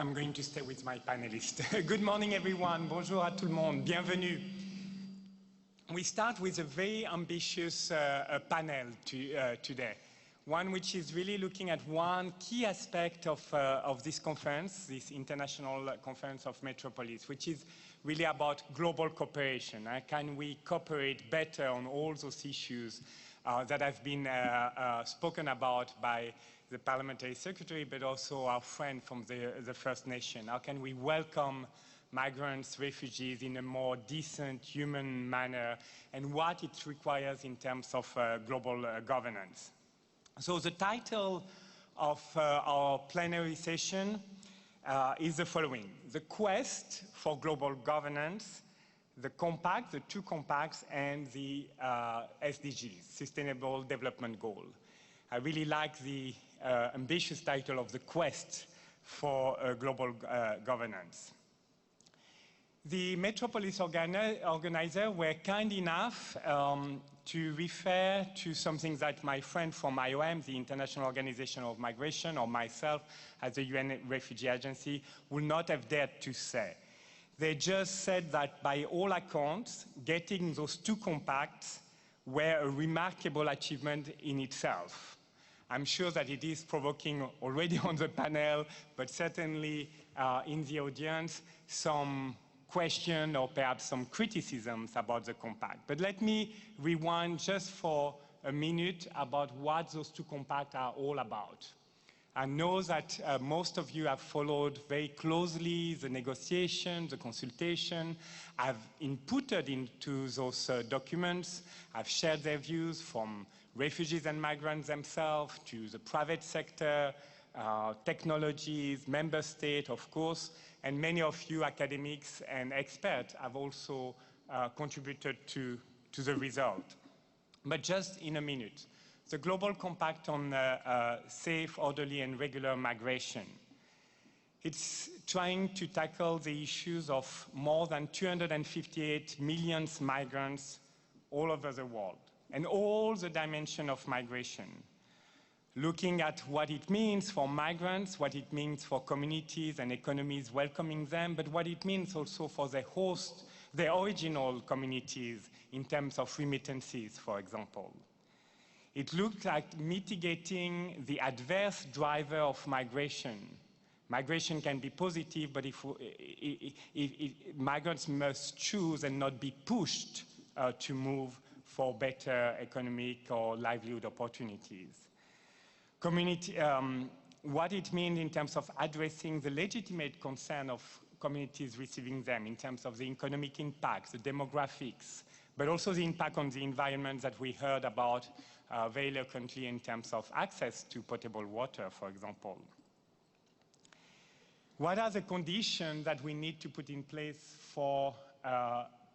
I'm going to stay with my panelists. Good morning, everyone. Bonjour à tout le monde. Bienvenue. We start with a very ambitious panel today. One which is really looking at one key aspect of this conference, this International Conference of Metropolis, which is really about global cooperation. Can we cooperate better on all those issues that have been spoken about by the Parliamentary Secretary, but also our friend from the First Nation? How can we welcome migrants, refugees in a more decent, human manner, and what it requires in terms of global governance? So the title of our plenary session is the following: The Quest for Global Governance, the Compact, the two compacts, and the SDGs, Sustainable Development Goal. I really like the ambitious title of The Quest for Global Governance. The Metropolis organizer were kind enough to refer to something that my friend from IOM, the International Organization of Migration, or myself as the UN Refugee Agency would not have dared to say. They just said that by all accounts, getting those two compacts were a remarkable achievement in itself. I'm sure that it is provoking already on the panel, but certainly in the audience, some question or perhaps some criticisms about the compact. But let me rewind just for a minute about what those two compacts are all about. I know that most of you have followed very closely the negotiation, the consultation. I've inputted into those documents. I've shared their views from refugees and migrants themselves to the private sector, technologies, member state, of course, and many of you academics and experts have also contributed to the result. But just in a minute, the Global Compact on safe, orderly, and regular migration. It's trying to tackle the issues of more than 258 million migrants all over the world, and all the dimensions of migration. Looking at what it means for migrants, what it means for communities and economies welcoming them, but what it means also for the host, the original communities in terms of remittances, for example. It looks at mitigating the adverse driver of migration. Migration can be positive, but if migrants must choose and not be pushed to move for better economic or livelihood opportunities. What it means in terms of addressing the legitimate concern of communities receiving them, in terms of the economic impact, the demographics, but also the impact on the environment that we heard about very eloquently in terms of access to potable water, for example. What are the conditions that we need to put in place for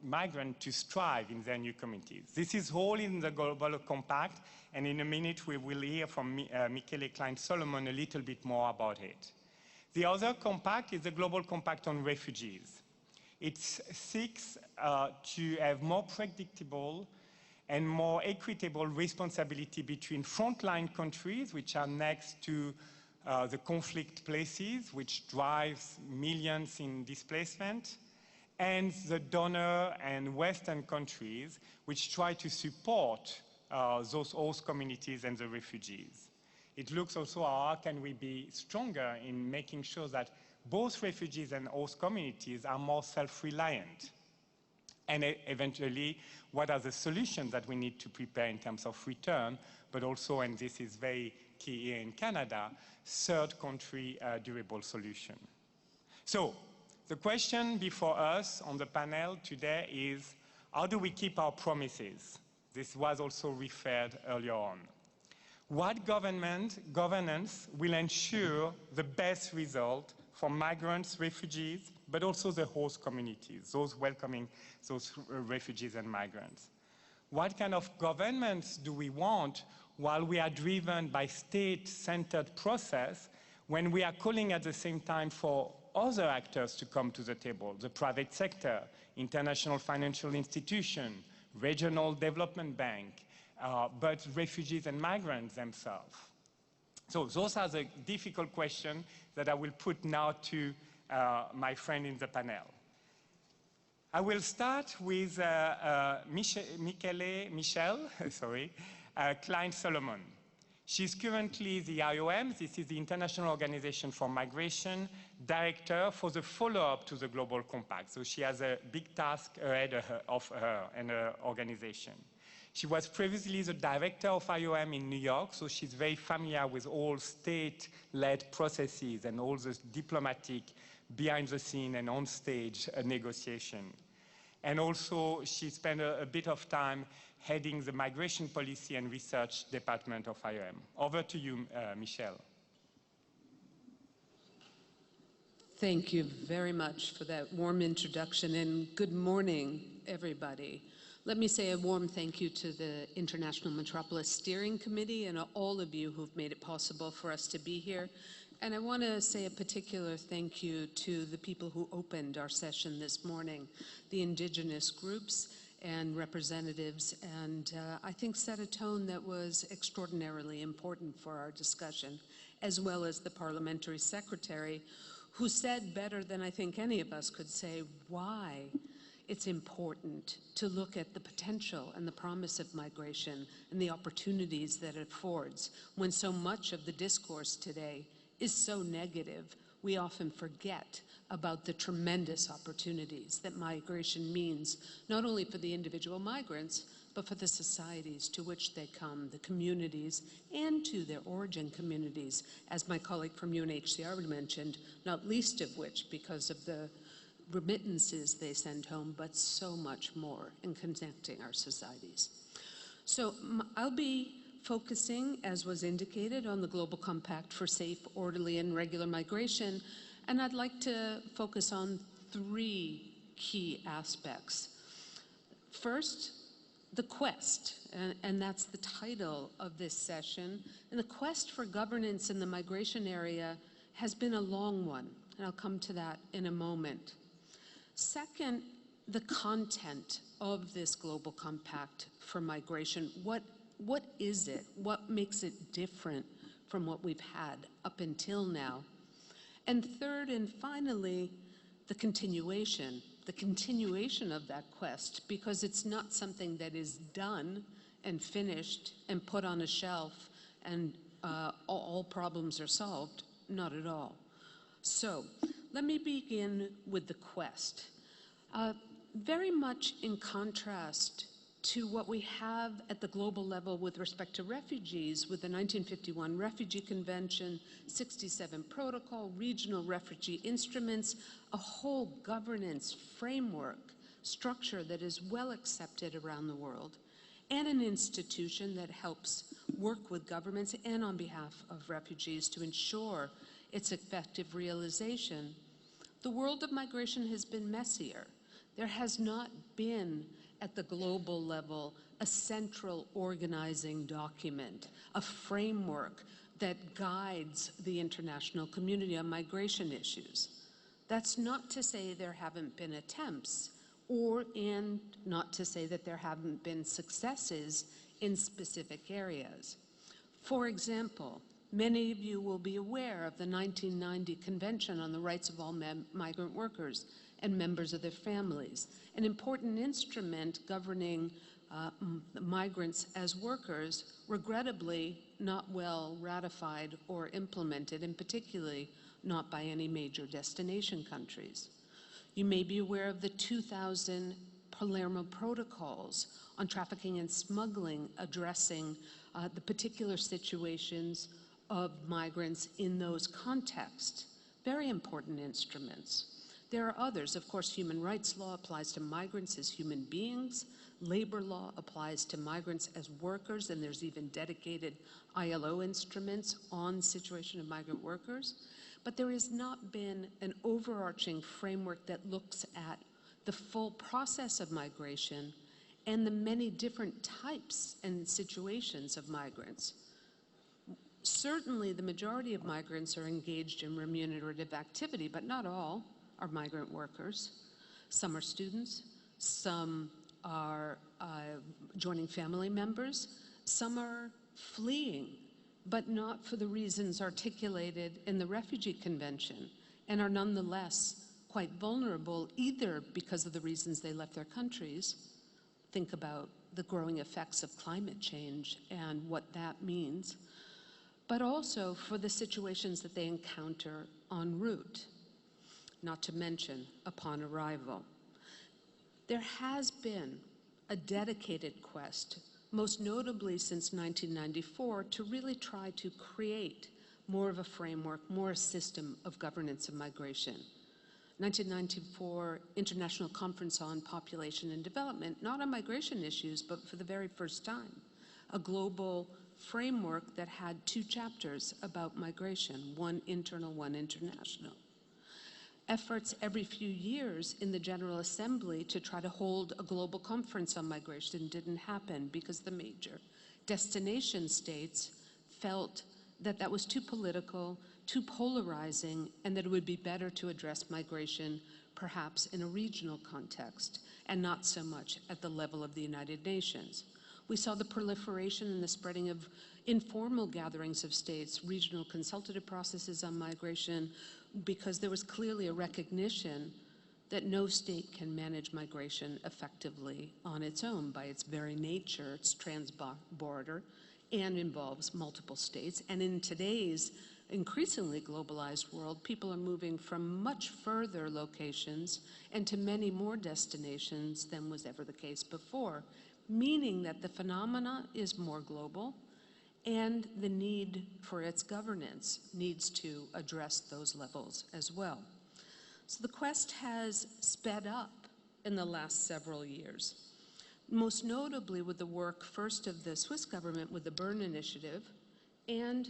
migrants to strive in their new communities? This is all in the Global Compact, and in a minute we will hear from Michele Klein-Solomon a little bit more about it. The other compact is the Global Compact on Refugees. It seeks to have more predictable and more equitable responsibility between frontline countries, which are next to the conflict places, which drives millions in displacement, and the donor and Western countries, which try to support those host communities and the refugees. It looks also at how can we be stronger in making sure that both refugees and host communities are more self-reliant. And eventually, what are the solutions that we need to prepare in terms of return, but also, and this is very key here in Canada, third country durable solution. So, the question before us on the panel today is, how do we keep our promises? This was also referred earlier on. What governance will ensure the best result for migrants, refugees, but also the host communities, those welcoming those refugees and migrants? What kind of governments do we want while we are driven by state-centered process when we are calling at the same time for other actors to come to the table, the private sector, international financial institution, regional development bank, but refugees and migrants themselves? So those are the difficult questions that I will put now to my friend in the panel. I will start with Michelle Klein-Solomon. She's currently the IOM, this is the International Organization for Migration, director for the follow-up to the Global Compact. So she has a big task ahead of her and her organization. She was previously the director of IOM in New York, so she's very familiar with all state-led processes and all the diplomatic behind-the-scene and on-stage negotiation. And also, she spent a bit of time heading the Migration Policy and Research Department of IOM. Over to you, Michelle. Thank you very much for that warm introduction, and good morning, everybody. Let me say a warm thank you to the International Metropolis Steering Committee and all of you who've made it possible for us to be here. And I want to say a particular thank you to the people who opened our session this morning, the indigenous groups and representatives, and I think set a tone that was extraordinarily important for our discussion, as well as the parliamentary secretary, who said better than I think any of us could say why it's important to look at the potential and the promise of migration and the opportunities that it affords. When so much of the discourse today is so negative, we often forget about the tremendous opportunities that migration means, not only for the individual migrants, but for the societies to which they come, the communities, and to their origin communities, as my colleague from UNHCR mentioned, not least of which because of the remittances they send home, but so much more in connecting our societies. So I'll be focusing, as was indicated, on the Global Compact for Safe, Orderly, and Regular Migration, and I'd like to focus on 3 key aspects. First, the quest, and that's the title of this session, and the quest for governance in the migration area has been a long one, and I'll come to that in a moment. Second, the content of this Global Compact for Migration. What is it? What makes it different from what we've had up until now? And third and finally, the continuation of that quest, because it's not something that is done and finished and put on a shelf and all problems are solved. Not at all. So let me begin with the quest. Very much in contrast to what we have at the global level with respect to refugees with the 1951 Refugee Convention, 67 Protocol, regional refugee instruments, a whole governance framework structure that is well accepted around the world, and an institution that helps work with governments and on behalf of refugees to ensure its effective realization. The world of migration has been messier. There has not been at the global level a central organizing document, a framework that guides the international community on migration issues. That's not to say there haven't been attempts, and not to say that there haven't been successes in specific areas. For example, many of you will be aware of the 1990 Convention on the Rights of All Migrant Workers and members of their families, an important instrument governing migrants as workers, regrettably not well ratified or implemented, and particularly not by any major destination countries. You may be aware of the 2000 Palermo Protocols on trafficking and smuggling, addressing the particular situations of migrants in those contexts. Very important instruments. There are others. Of course, human rights law applies to migrants as human beings. Labor law applies to migrants as workers, and there's even dedicated ILO instruments on situation of migrant workers. But there has not been an overarching framework that looks at the full process of migration and the many different types and situations of migrants. Certainly, the majority of migrants are engaged in remunerative activity, but not all are migrant workers. Some are students, some are joining family members, some are fleeing but not for the reasons articulated in the Refugee Convention, and are nonetheless quite vulnerable either because of the reasons they left their countries. Think about the growing effects of climate change and what that means, but also for the situations that they encounter en route, not to mention upon arrival. There has been a dedicated quest, most notably since 1994, to really try to create more of a framework, more a system of governance of migration. 1994 International Conference on Population and Development, not on migration issues, but for the very first time, a global framework that had 2 chapters about migration, one internal, one international. Efforts every few years in the General Assembly to try to hold a global conference on migration didn't happen because the major destination states felt that that was too political, too polarizing, and that it would be better to address migration perhaps in a regional context and not so much at the level of the United Nations. We saw the proliferation and the spreading of informal gatherings of states, regional consultative processes on migration, because there was clearly a recognition that no state can manage migration effectively on its own. By its very nature, it's trans-border and involves multiple states. And in today's increasingly globalized world, people are moving from much further locations and to many more destinations than was ever the case before, meaning that the phenomena is more global and the need for its governance needs to address those levels as well. So the quest has sped up in the last several years, most notably with the work first of the Swiss government with the Bern Initiative and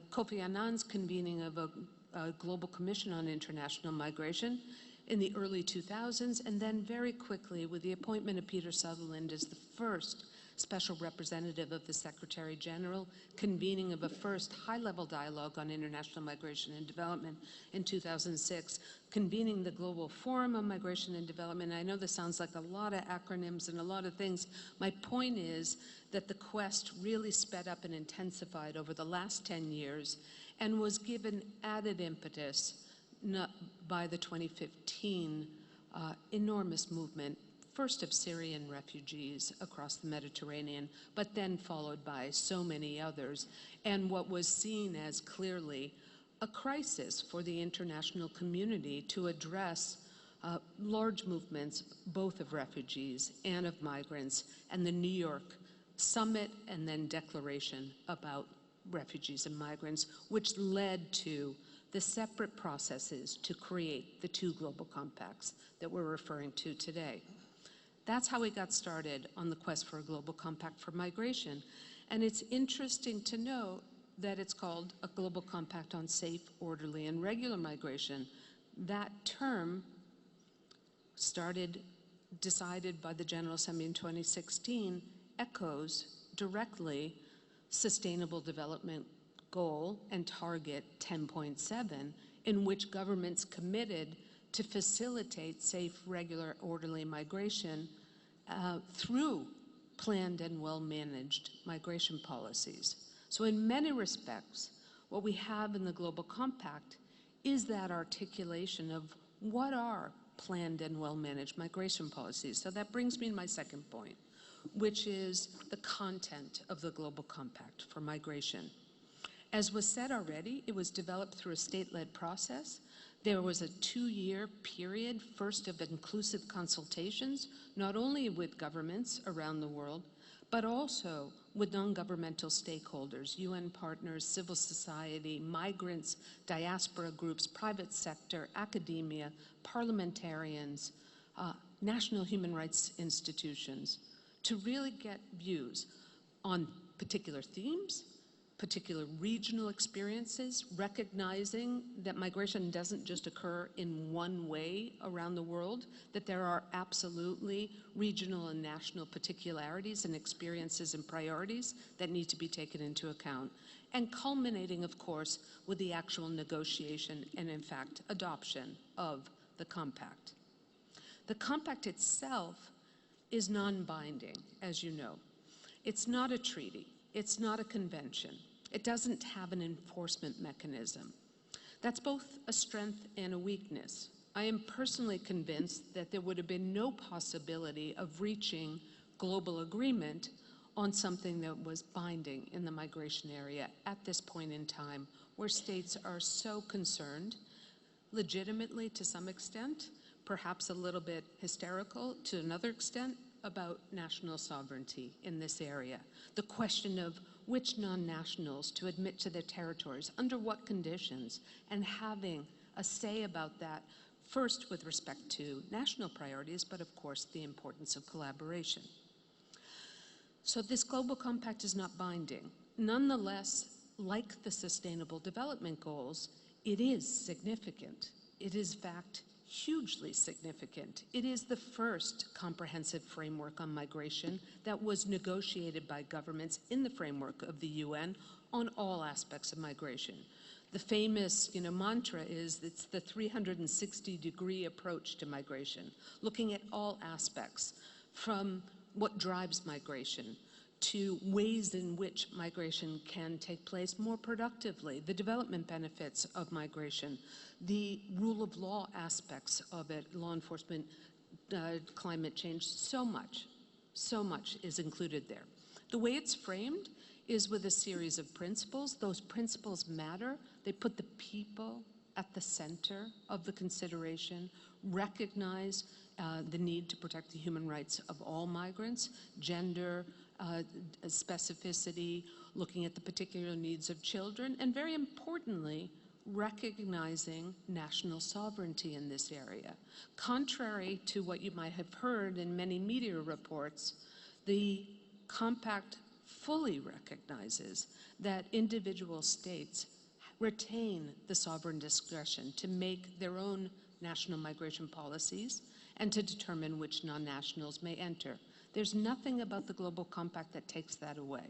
Kofi Annan's convening of a Global Commission on International Migration in the early 2000s, and then very quickly with the appointment of Peter Sutherland as the first special representative of the Secretary General, convening of a first high-level dialogue on international migration and development in 2006, convening the Global Forum on Migration and Development. I know this sounds like a lot of acronyms and a lot of things. My point is that the quest really sped up and intensified over the last 10 years and was given added impetus by the 2015 enormous movement, first of Syrian refugees across the Mediterranean, but then followed by so many others, and what was seen as clearly a crisis for the international community to address large movements, both of refugees and of migrants, and the New York summit and then declaration about refugees and migrants, which led to the separate processes to create the 2 global compacts that we're referring to today. That's how we got started on the quest for a global compact for migration. And it's interesting to note that it's called a global compact on safe, orderly, and regular migration. That term decided by the General Assembly in 2016, echoes directly Sustainable Development Goal and Target 10.7, in which governments committed to facilitate safe, regular, orderly migration through planned and well-managed migration policies. So in many respects, what we have in the Global Compact is that articulation of what are planned and well-managed migration policies. So that brings me to my second point, which is the content of the Global Compact for migration. As was said already, it was developed through a state-led process. There was a 2-year period, first of inclusive consultations, not only with governments around the world, but also with non-governmental stakeholders, UN partners, civil society, migrants, diaspora groups, private sector, academia, parliamentarians, national human rights institutions, to really get views on particular themes, particular regional experiences, recognizing that migration doesn't just occur in one way around the world, that there are absolutely regional and national particularities and experiences and priorities that need to be taken into account, and culminating, of course, with the actual negotiation and, in fact, adoption of the compact. The compact itself is non-binding, as you know. It's not a treaty. It's not a convention. It doesn't have an enforcement mechanism. That's both a strength and a weakness. I am personally convinced that there would have been no possibility of reaching global agreement on something that was binding in the migration area at this point in time, where states are so concerned, legitimately to some extent, perhaps a little bit hysterical to another extent, about national sovereignty in this area. The question of which non-nationals to admit to their territories, under what conditions, and having a say about that, first with respect to national priorities, but of course the importance of collaboration. So this global compact is not binding. Nonetheless, like the Sustainable Development Goals, it is significant. It is, in fact, hugely significant. It is the first comprehensive framework on migration that was negotiated by governments in the framework of the UN on all aspects of migration. The famous mantra is it's the 360-degree approach to migration, looking at all aspects, from what drives migration to ways in which migration can take place more productively, the development benefits of migration, the rule of law aspects of it, law enforcement, climate change, so much is included there. The way it's framed is with a series of principles. Those principles matter. They put the people at the center of the consideration, recognize the need to protect the human rights of all migrants, gender, specificity, looking at the particular needs of children, and very importantly, recognizing national sovereignty in this area. Contrary to what you might have heard in many media reports, the compact fully recognizes that individual states retain the sovereign discretion to make their own national migration policies and to determine which non-nationals may enter. There's nothing about the Global Compact that takes that away.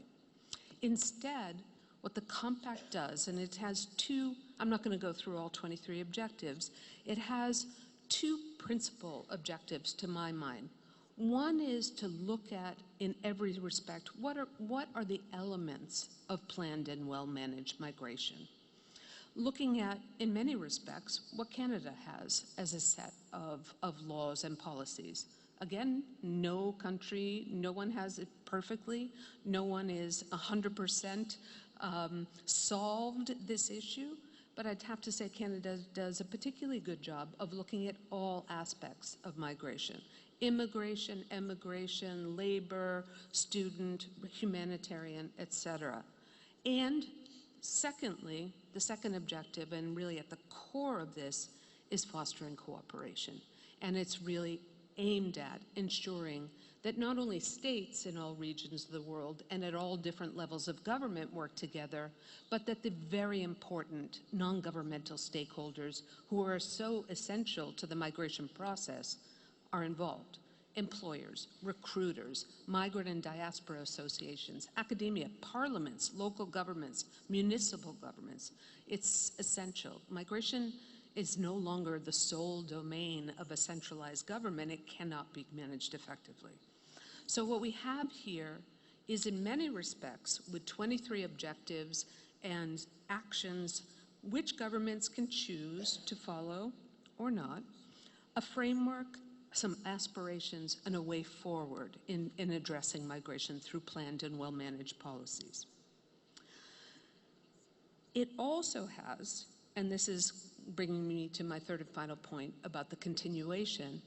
Instead, what the Compact does, and it has two, I'm not going to go through all 23 objectives, it has two principal objectives to my mind. One is to look at, in every respect, what are the elements of planned and well-managed migration? Looking at, in many respects, what Canada has as a set of laws and policies. Again, no country, no one has it perfectly. No one is 100% solved this issue, but I'd have to say Canada does a particularly good job of looking at all aspects of migration. Immigration, emigration, labor, student, humanitarian, etc. And secondly, the second objective, and really at the core of this, is fostering cooperation. And it's really aimed at ensuring that not only states in all regions of the world and at all different levels of government work together, but that the very important non-governmental stakeholders who are so essential to the migration process are involved. Employers, recruiters, migrant and diaspora associations, academia, parliaments, local governments, municipal governments. It's essential. Migration is no longer the sole domain of a centralized government. It cannot be managed effectively. So what we have here is, in many respects, with 23 objectives and actions which governments can choose to follow or not, a framework, some aspirations, and a way forward in addressing migration through planned and well-managed policies. It also has, and this is bringing me to my third and final point about the continuation,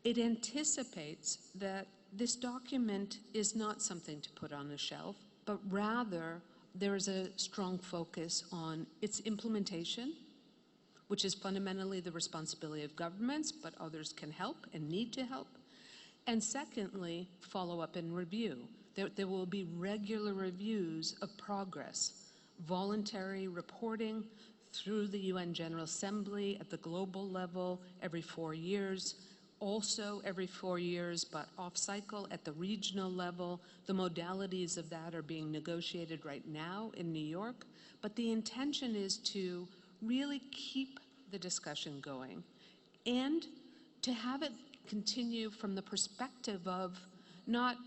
it anticipates that this document is not something to put on a shelf, but rather there is a strong focus on its implementation, which is fundamentally the responsibility of governments, but others can help and need to help. And secondly, follow-up and review. There will be regular reviews of progress, voluntary reporting through the UN General Assembly at the global level every 4 years, also every 4 years, but off-cycle at the regional level. The modalities of that are being negotiated right now in New York, but the intention is to really keep the discussion going and to have it continue from the perspective of not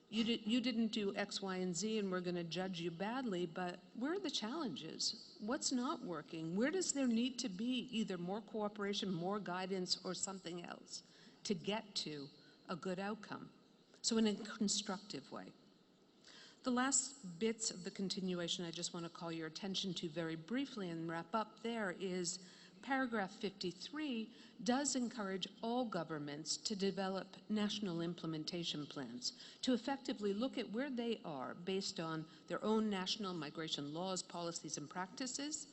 you didn't do X, Y, and Z, and we're going to judge you badly, but where are the challenges? What's not working? Where does there need to be either more cooperation, more guidance, or something else to get to a good outcome? So in a constructive way. The last bits of the continuation I just want to call your attention to very briefly and wrap up there is paragraph 53 does encourage all governments to develop national implementation plans to effectively look at where they are based on their own national migration laws, policies, and practices,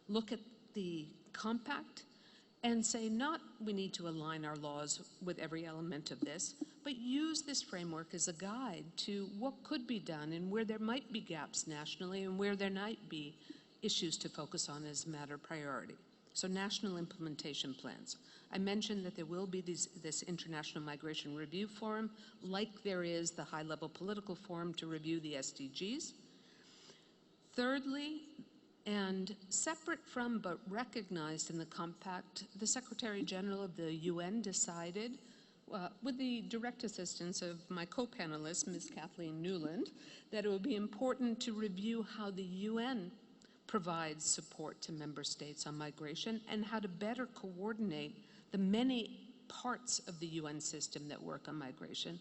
look at the compact, and say not we need to align our laws with every element of this, but use this framework as a guide to what could be done and where there might be gaps nationally and where there might be issues to focus on as a matter of priority. So national implementation plans. I mentioned that there will be this International Migration Review Forum, like there is the high-level political forum to review the SDGs. Thirdly, and separate from but recognized in the compact, the Secretary General of the UN decided, with the direct assistance of my co-panelist, Ms. Kathleen Newland, that it would be important to review how the UN provides support to member states on migration and how to better coordinate the many parts of the UN system that work on migration.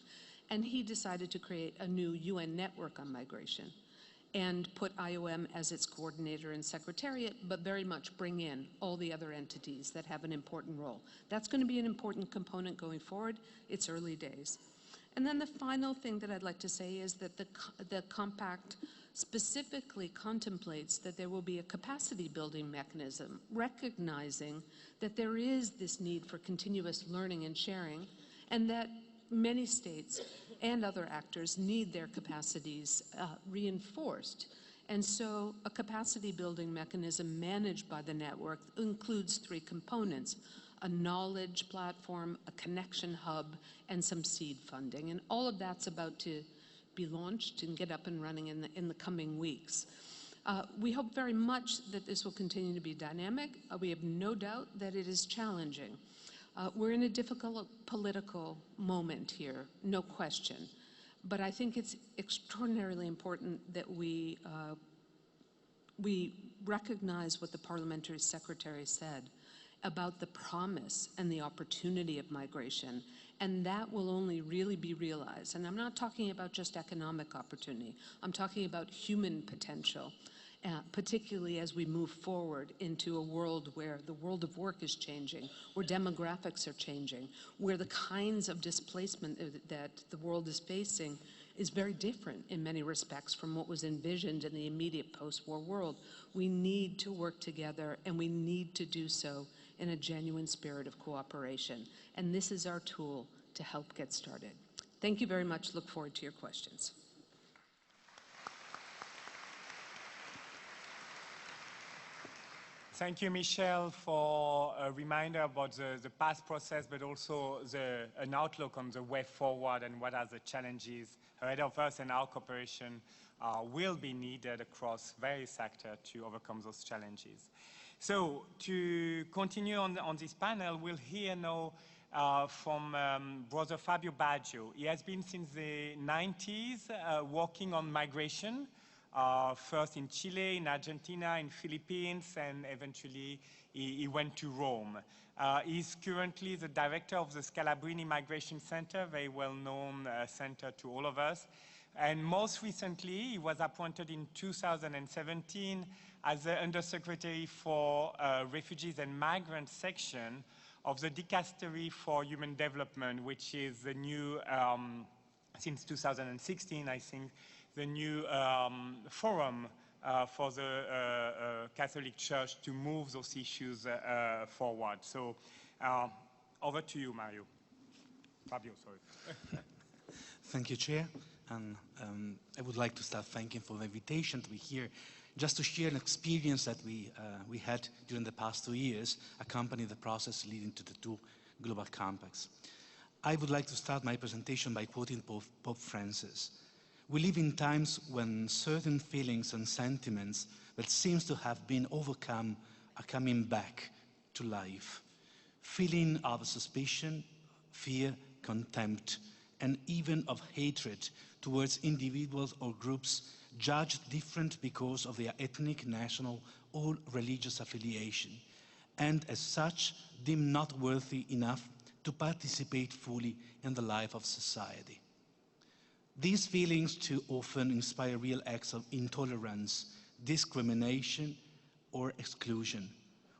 And he decided to create a new UN network on migration and put IOM as its coordinator and secretariat, but very much bring in all the other entities that have an important role. That's going to be an important component going forward. It's early days. And then the final thing that I'd like to say is that the compact specifically contemplates that there will be a capacity building mechanism, recognizing that there is this need for continuous learning and sharing, and that many states and other actors need their capacities reinforced. And so a capacity building mechanism managed by the network includes three components: a knowledge platform, a connection hub, and some seed funding. And all of that's about to be launched and get up and running in the coming weeks. We hope very much that this will continue to be dynamic. We have no doubt that it is challenging. We're in a difficult political moment here, no question. But I think it's extraordinarily important that we recognize what the parliamentary secretary said about the promise and the opportunity of migration. And that will only really be realized. And I'm not talking about just economic opportunity. I'm talking about human potential, particularly as we move forward into a world where the world of work is changing, where demographics are changing, where the kinds of displacement that the world is facing is very different in many respects from what was envisioned in the immediate post-war world. We need to work together, and we need to do so in a genuine spirit of cooperation. And this is our tool to help get started. Thank you very much. Look forward to your questions. Thank you, Michelle, for a reminder about the past process, but also an outlook on the way forward and what are the challenges ahead of us, and our cooperation will be needed across various sectors to overcome those challenges. So to continue on this panel, we'll hear now from Brother Fabio Baggio. He has been since the 90s working on migration, first in Chile, in Argentina, in Philippines, and eventually he went to Rome. He's currently the director of the Scalabrini Migration Center, very well-known center to all of us. And most recently, he was appointed in 2017 as the Undersecretary for Refugees and Migrants section of the Dicastery for Human Development, which is the new, since 2016, I think, the new forum for the Catholic Church to move those issues forward. So over to you, Mario. Fabio, sorry. Thank you, Chair. And I would like to start thanking for the invitation to be here, just to share an experience that we had during the past 2 years, accompanying the process leading to the two global compacts. I would like to start my presentation by quoting Pope Francis. We live in times when certain feelings and sentiments that seems to have been overcome are coming back to life. Feeling of suspicion, fear, contempt, and even of hatred towards individuals or groups judged different because of their ethnic, national, or religious affiliation, and as such deemed not worthy enough to participate fully in the life of society. These feelings too often inspire real acts of intolerance, discrimination, or exclusion,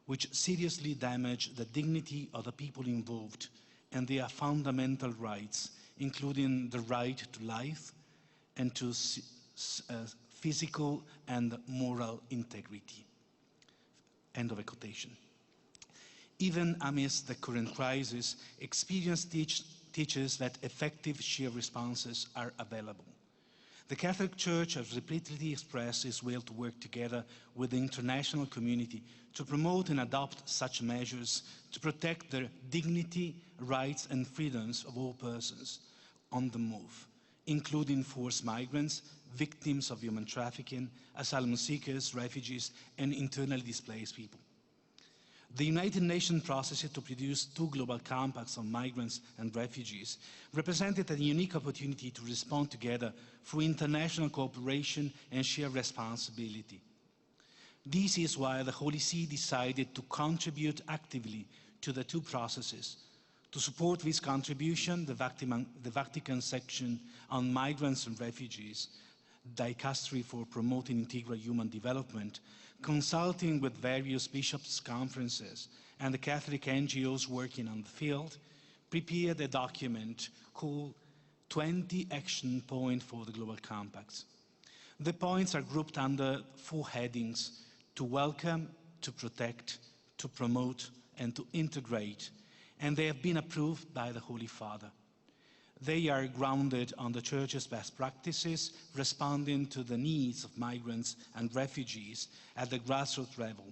which seriously damage the dignity of the people involved and their fundamental rights, including the right to life and to physical and moral integrity. End of a quotation. Even amidst the current crisis, experience teaches that effective shared responses are available. The Catholic Church has repeatedly expressed its will to work together with the international community to promote and adopt such measures to protect the dignity, rights, and freedoms of all persons on the move, including forced migrants, victims of human trafficking, asylum seekers, refugees, and internally displaced people. The United Nations process to produce 2 global compacts on migrants and refugees represented a unique opportunity to respond together through international cooperation and shared responsibility. This is why the Holy See decided to contribute actively to the 2 processes. To support this contribution, the Vatican section on migrants and refugees, Dicastery for Promoting Integral Human Development, consulting with various bishops' conferences and the Catholic NGOs working on the field, prepared a document called 20 Action Points for the Global Compacts. The points are grouped under 4 headings: to welcome, to protect, to promote, and to integrate, and they have been approved by the Holy Father. They are grounded on the Church's best practices, responding to the needs of migrants and refugees at the grassroots level.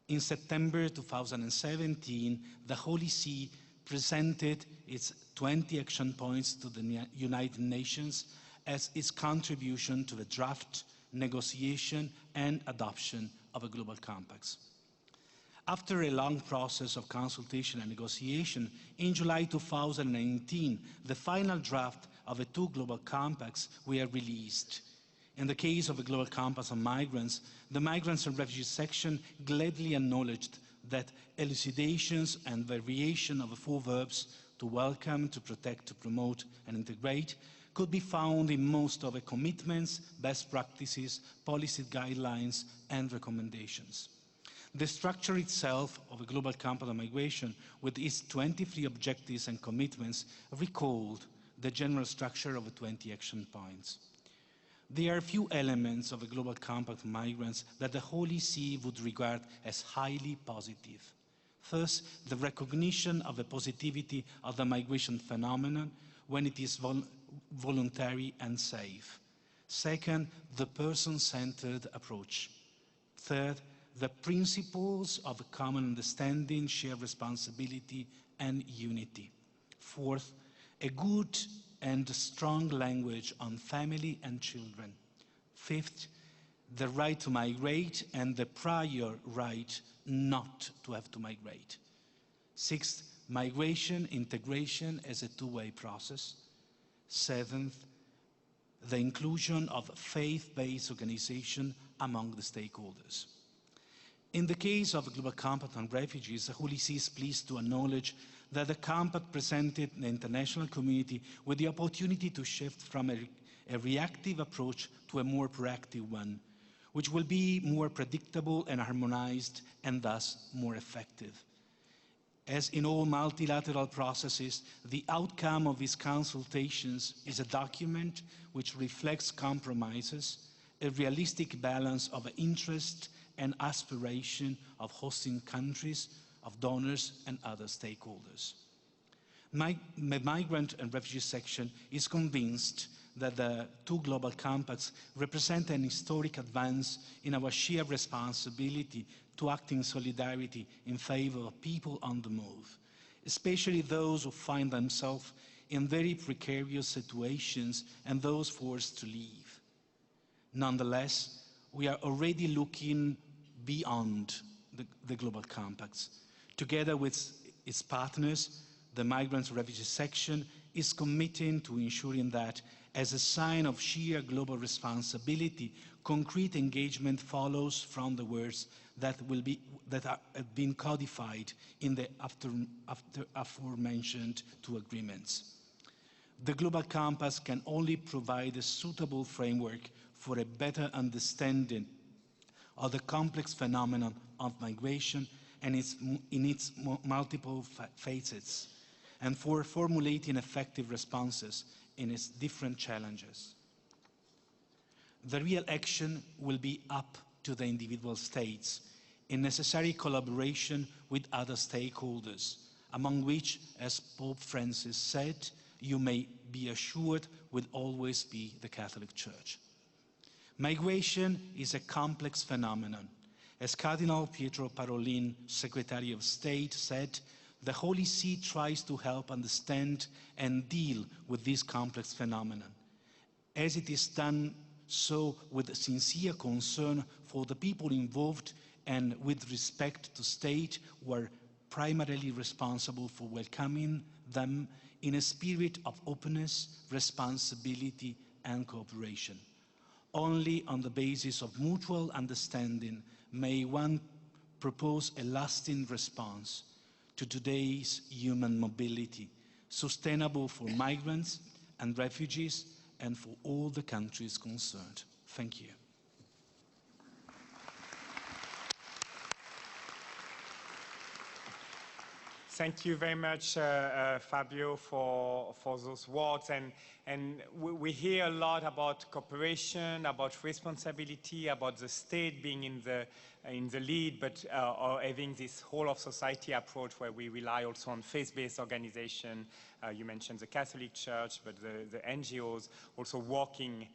In September 2017, the Holy See presented its 20 action points to the United Nations as its contribution to the draft, negotiation, and adoption of a global compact. After a long process of consultation and negotiation, in July 2019, the final draft of the 2 global compacts were released. In the case of the Global Compact on Migrants, the Migrants and Refugees section gladly acknowledged that elucidations and variation of the 4 verbs to welcome, to protect, to promote, and integrate could be found in most of the commitments, best practices, policy guidelines, and recommendations. The structure itself of a Global Compact on Migration, with its 23 objectives and commitments, recalled the general structure of the 20 action points. There are few elements of a Global Compact on Migrants that the Holy See would regard as highly positive. First, the recognition of the positivity of the migration phenomenon when it is voluntary and safe. Second, the person-centered approach. Third, the principles of common understanding, shared responsibility, and unity. Fourth, a good and strong language on family and children. Fifth, the right to migrate and the prior right not to have to migrate. Sixth, migration integration as a 2-way process. Seventh, the inclusion of faith-based organization among the stakeholders. In the case of the Global Compact on Refugees, the Holy See is pleased to acknowledge that the Compact presented the international community with the opportunity to shift from a reactive approach to a more proactive one, which will be more predictable and harmonized and thus more effective. As in all multilateral processes, the outcome of these consultations is a document which reflects compromises, a realistic balance of interest and aspiration of hosting countries, of donors, and other stakeholders. The Migrant and Refugee section is convinced that the 2 global compacts represent an historic advance in our shared responsibility to act in solidarity in favor of people on the move, especially those who find themselves in very precarious situations and those forced to leave. Nonetheless, we are already looking beyond the global compacts. Together with its partners, the Migrants and Refugees section is committing to ensuring that, as a sign of sheer global responsibility, concrete engagement follows from the words that have been codified in the aforementioned two agreements. The Global Compass can only provide a suitable framework for a better understanding of the complex phenomenon of migration and in its multiple facets, and for formulating effective responses in its different challenges. The real action will be up to the individual states in necessary collaboration with other stakeholders, among which, as Pope Francis said, you may be assured will always be the Catholic Church. Migration is a complex phenomenon. As Cardinal Pietro Parolin, Secretary of State, said, the Holy See tries to help understand and deal with this complex phenomenon, as it is done so with sincere concern for the people involved and with respect to states who are primarily responsible for welcoming them in a spirit of openness, responsibility, and cooperation. Only on the basis of mutual understanding may one propose a lasting response to today's human mobility, sustainable for migrants and refugees and for all the countries concerned. Thank you. Thank you very much, Fabio, for those words. And we hear a lot about cooperation, about responsibility, about the state being in the lead, but or having this whole of society approach where we rely also on faith-based organization. You mentioned the Catholic Church, but the NGOs also working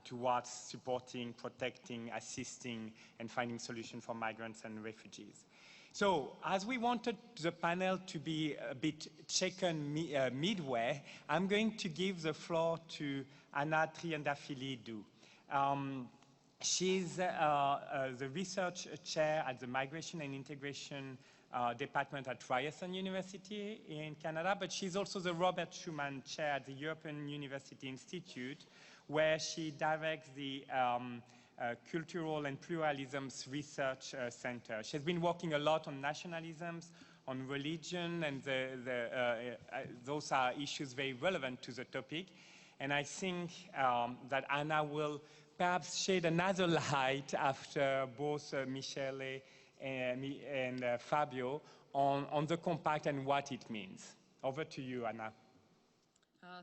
towards supporting, protecting, assisting, and finding solutions for migrants and refugees. So, as we wanted the panel to be a bit chicken midway, I'm going to give the floor to Anna Triandafilidou. She's the research chair at the Migration and Integration Department at Ryerson University in Canada, but she's also the Robert Schuman Chair at the European University Institute, where she directs the Cultural and Pluralisms Research Center. She's been working a lot on nationalisms, on religion, and those are issues very relevant to the topic. And I think that Anna will perhaps shed another light after both Michele and Fabio on the compact and what it means. Over to you, Anna.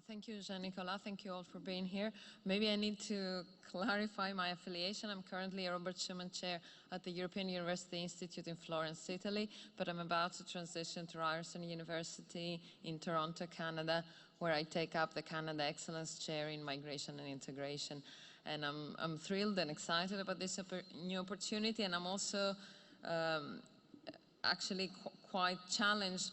Thank you, Jean-Nicolas. Thank you all for being here. Maybe I need to clarify my affiliation. I'm currently a Robert Schuman Chair at the European University Institute in Florence, Italy, but I'm about to transition to Ryerson University in Toronto, Canada, where I take up the Canada Excellence Chair in Migration and Integration. And I'm thrilled and excited about this new opportunity, and I'm also actually quite challenged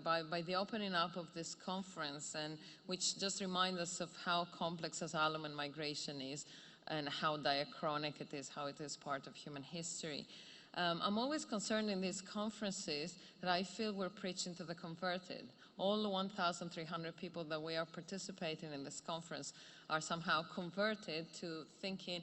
by the opening up of this conference, and which just reminds us of how complex asylum and migration is and how diachronic it is, how it is part of human history. I'm always concerned in these conferences that I feel we're preaching to the converted. All the 1,300 people that we are participating in this conference are somehow converted to thinking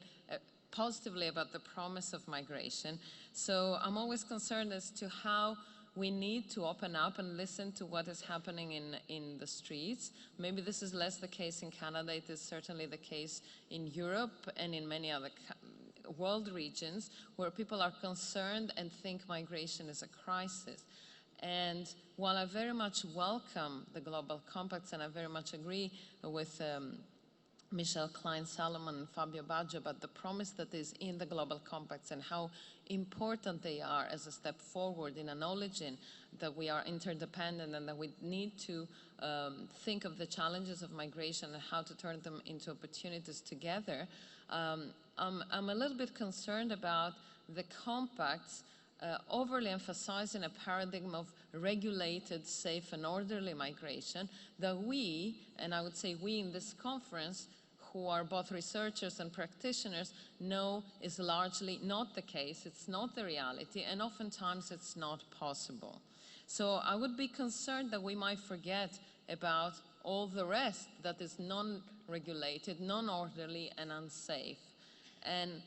positively about the promise of migration. So I'm always concerned as to how we need to open up and listen to what is happening in the streets. Maybe this is less the case in Canada. It is certainly the case in Europe and in many other world regions where people are concerned and think migration is a crisis. And while I very much welcome the Global Compact, and I very much agree with Michelle Klein-Salomon and Fabio Baggio about the promise that is in the Global Compacts and how important they are as a step forward in acknowledging that we are interdependent and that we need to think of the challenges of migration and how to turn them into opportunities together. I'm a little bit concerned about the compacts overly emphasizing a paradigm of regulated, safe and orderly migration that we, and I would say we in this conference, who are both researchers and practitioners, know is largely not the case. It's not the reality, and oftentimes it's not possible. So I would be concerned that we might forget about all the rest that is non-regulated, non-orderly, and unsafe. And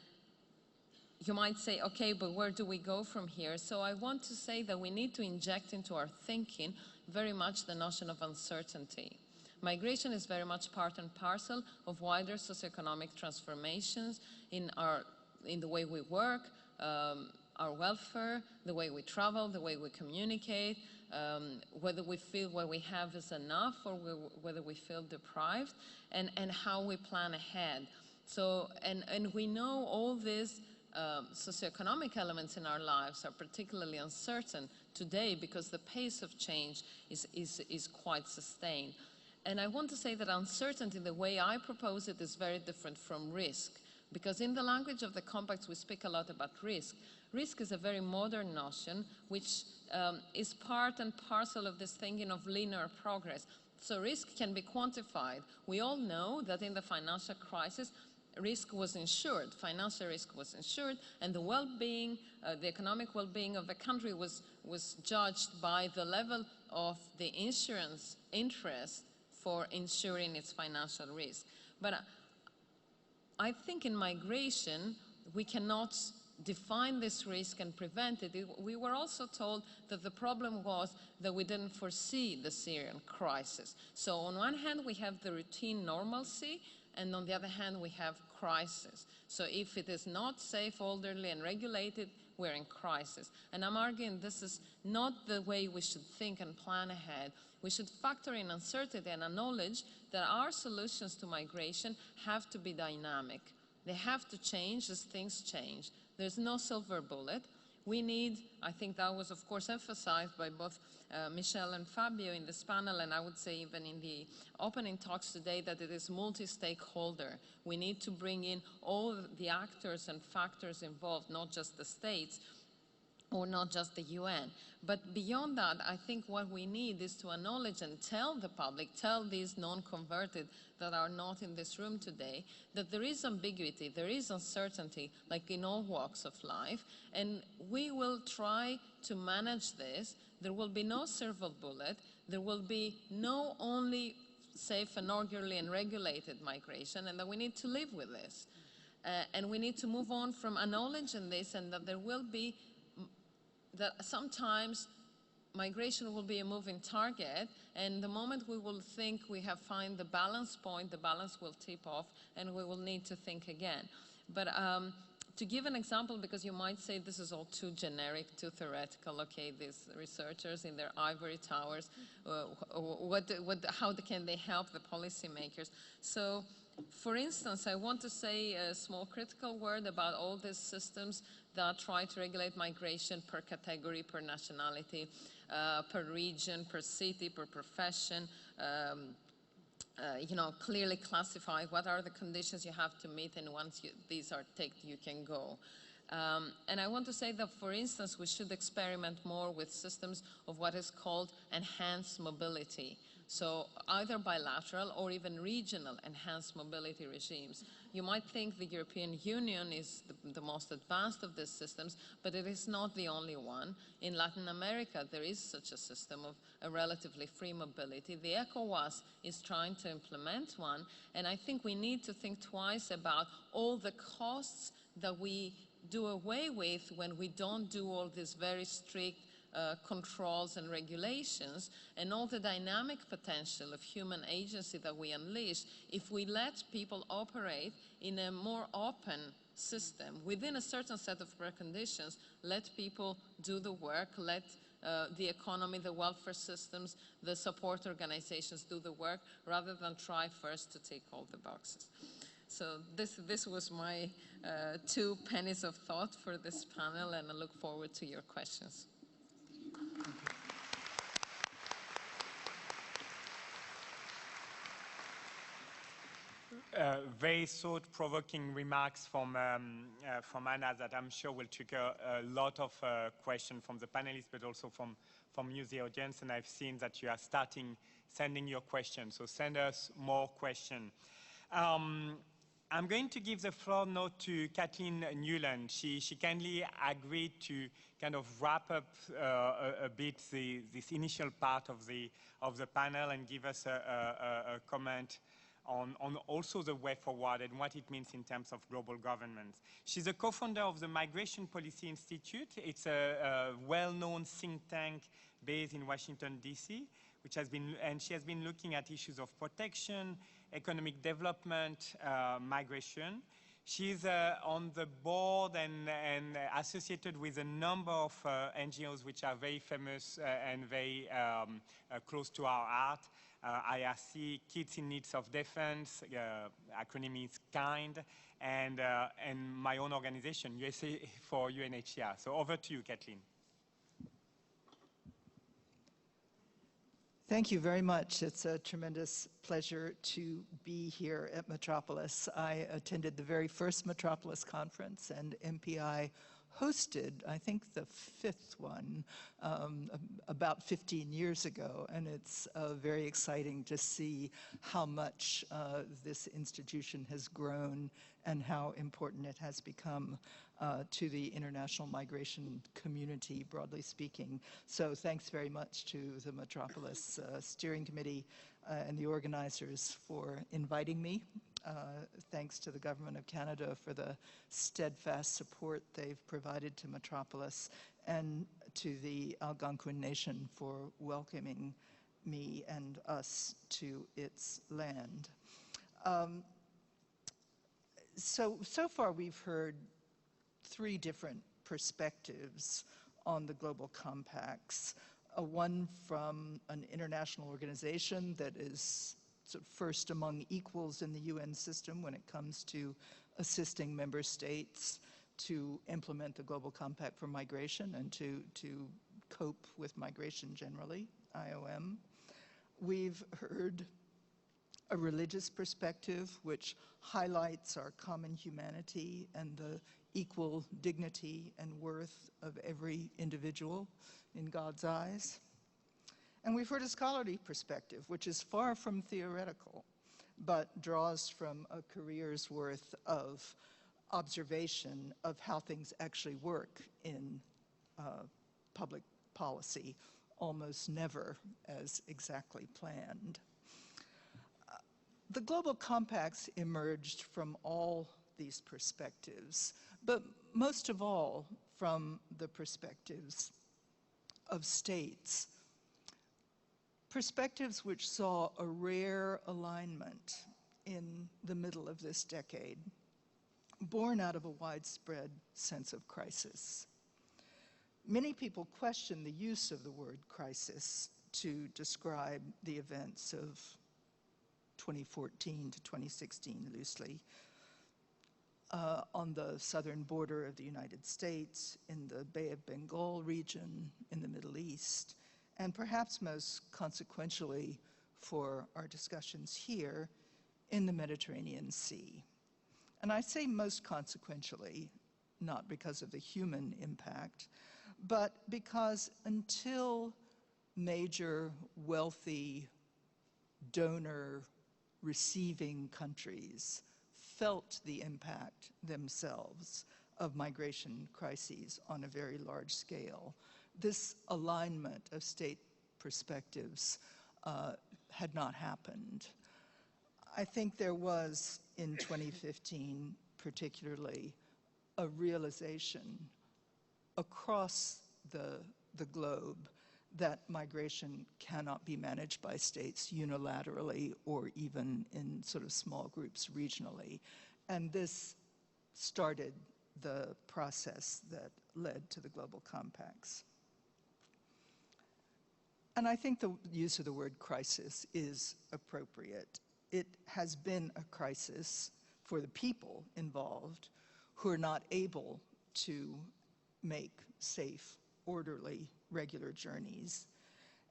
you might say, okay, but where do we go from here? So I want to say that we need to inject into our thinking very much the notion of uncertainty. Migration is very much part and parcel of wider socioeconomic transformations in the way we work, our welfare, the way we travel, the way we communicate, whether we feel what we have is enough or whether we feel deprived, and how we plan ahead. So, and we know all these socioeconomic elements in our lives are particularly uncertain today because the pace of change is quite sustained. And I want to say that uncertainty, the way I propose it, is very different from risk. Because in the language of the compacts, we speak a lot about risk. Risk is a very modern notion, which is part and parcel of this thinking of linear progress. So risk can be quantified. We all know that in the financial crisis, risk was insured, financial risk was insured, and the well-being, the economic well-being of the country was judged by the level of the insurance interest for insuring its financial risk. But I think in migration, we cannot define this risk and prevent it. We were also told that the problem was that we didn't foresee the Syrian crisis. So on one hand, we have the routine normalcy, and on the other hand, we have crisis. So if it is not safe, orderly, and regulated, we're in crisis. And I'm arguing this is not the way we should think and plan ahead. We should factor in uncertainty and acknowledge that our solutions to migration have to be dynamic. They have to change as things change. There's no silver bullet. We need, I think that was of course emphasized by both Michelle and Fabio in this panel, and I would say even in the opening talks today, that it is multi-stakeholder. We need to bring in all the actors and factors involved, not just the states or not just the UN. But beyond that, I think what we need is to acknowledge and tell the public, tell these non-converted that are not in this room today, that there is ambiguity, there is uncertainty, like in all walks of life, and we will try to manage this. There will be no silver bullet. There will be no only safe and orderly and regulated migration, and that we need to live with this. And we need to move on from acknowledging this, and that there will be that sometimes migration will be a moving target, and the moment we will think we have found the balance point, the balance will tip off, and we will need to think again. But to give an example, because you might say this is all too generic, too theoretical, okay, these researchers in their ivory towers, how can they help the policymakers? So, for instance, I want to say a small critical word about all these systems that try to regulate migration per category, per nationality, per region, per city, per profession, clearly classify what are the conditions you have to meet, and once these are ticked, you can go. And I want to say that, for instance, we should experiment more with systems of what is called enhanced mobility. So either bilateral or even regional enhanced mobility regimes. You might think the European Union is the most advanced of these systems, but it is not the only one. In Latin America, there is such a system of a relatively free mobility. The ECOWAS is trying to implement one, and I think we need to think twice about all the costs that we do away with when we don't do all these very strict controls and regulations, and all the dynamic potential of human agency that we unleash if we let people operate in a more open system within a certain set of preconditions. Let people do the work, let the economy, the welfare systems, the support organizations do the work, rather than try first to tick all the boxes. So this was my 2 pennies of thought for this panel, and I look forward to your questions. Very thought-provoking remarks from Anna that I'm sure will trigger a lot of questions from the panelists, but also from you, the audience. And I've seen that you are sending your questions, so send us more questions. I'm going to give the floor now to Kathleen Newland. She kindly agreed to kind of wrap up a bit this initial part of the panel and give us a comment on also the way forward and what it means in terms of global governance. She's a co-founder of the Migration Policy Institute. It's a well-known think tank based in Washington, D.C., and she has been looking at issues of protection, economic development, migration. She's on the board and associated with a number of NGOs which are very famous and very close to our heart. IRC, Kids in Needs of Defense, acronym is KIND, and my own organization, USA for UNHCR. So over to you, Kathleen. Thank you very much. It's a tremendous pleasure to be here at Metropolis. I attended the very first Metropolis conference, and MPI hosted, I think, the fifth one about 15 years ago, and it's very exciting to see how much this institution has grown and how important it has become to the international migration community, broadly speaking. So thanks very much to the Metropolis Steering Committee and the organizers for inviting me. Thanks to the Government of Canada for the steadfast support they've provided to Metropolis, and to the Algonquin Nation for welcoming me and us to its land. So far we've heard three different perspectives on the global compacts. One from an international organization that is sort of first among equals in the UN system when it comes to assisting member states to implement the Global Compact for Migration and to cope with migration generally, IOM. We've heard a religious perspective which highlights our common humanity and the equal dignity and worth of every individual in God's eyes. And we've heard a scholarly perspective, which is far from theoretical, but draws from a career's worth of observation of how things actually work in public policy, almost never as exactly planned. The global compacts emerged from all these perspectives, but most of all from the perspectives of states. Perspectives which saw a rare alignment in the middle of this decade, born out of a widespread sense of crisis. Many people question the use of the word crisis to describe the events of 2014 to 2016 loosely, on the southern border of the United States, in the Bay of Bengal region, in the Middle East, and perhaps most consequentially for our discussions here, in the Mediterranean Sea. And I say most consequentially, not because of the human impact, but because until major wealthy donor receiving countries felt the impact themselves of migration crises on a very large scale, this alignment of state perspectives had not happened. I think there was, in 2015 particularly, a realization across the globe that migration cannot be managed by states unilaterally or even in sort of small groups regionally. And this started the process that led to the global compacts. And I think the use of the word crisis is appropriate. It has been a crisis for the people involved who are not able to make safe, orderly, regular journeys.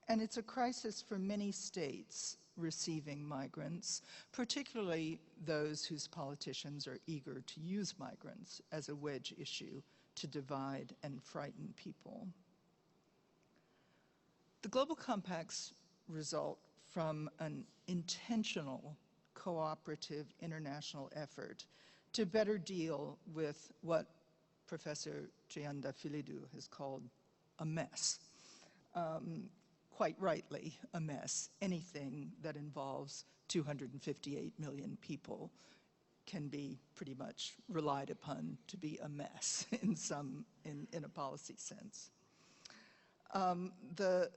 And it's a crisis for many states receiving migrants, particularly those whose politicians are eager to use migrants as a wedge issue to divide and frighten people. The global compacts result from an intentional cooperative international effort to better deal with what Professor Triandafilidou has called a mess. Quite rightly, a mess. Anything that involves 258 million people can be pretty much relied upon to be a mess in a policy sense. The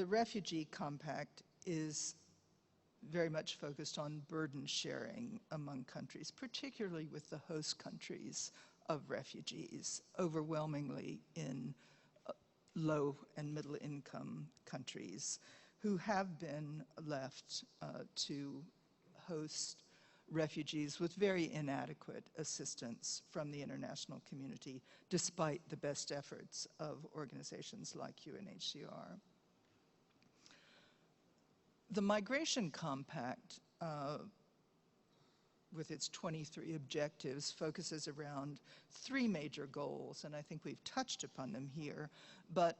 Refugee Compact is very much focused on burden sharing among countries, particularly with the host countries of refugees, overwhelmingly in low and middle income countries who have been left to host refugees with very inadequate assistance from the international community, despite the best efforts of organizations like UNHCR. The Migration Compact, with its 23 objectives, focuses around 3 major goals, and I think we've touched upon them here, but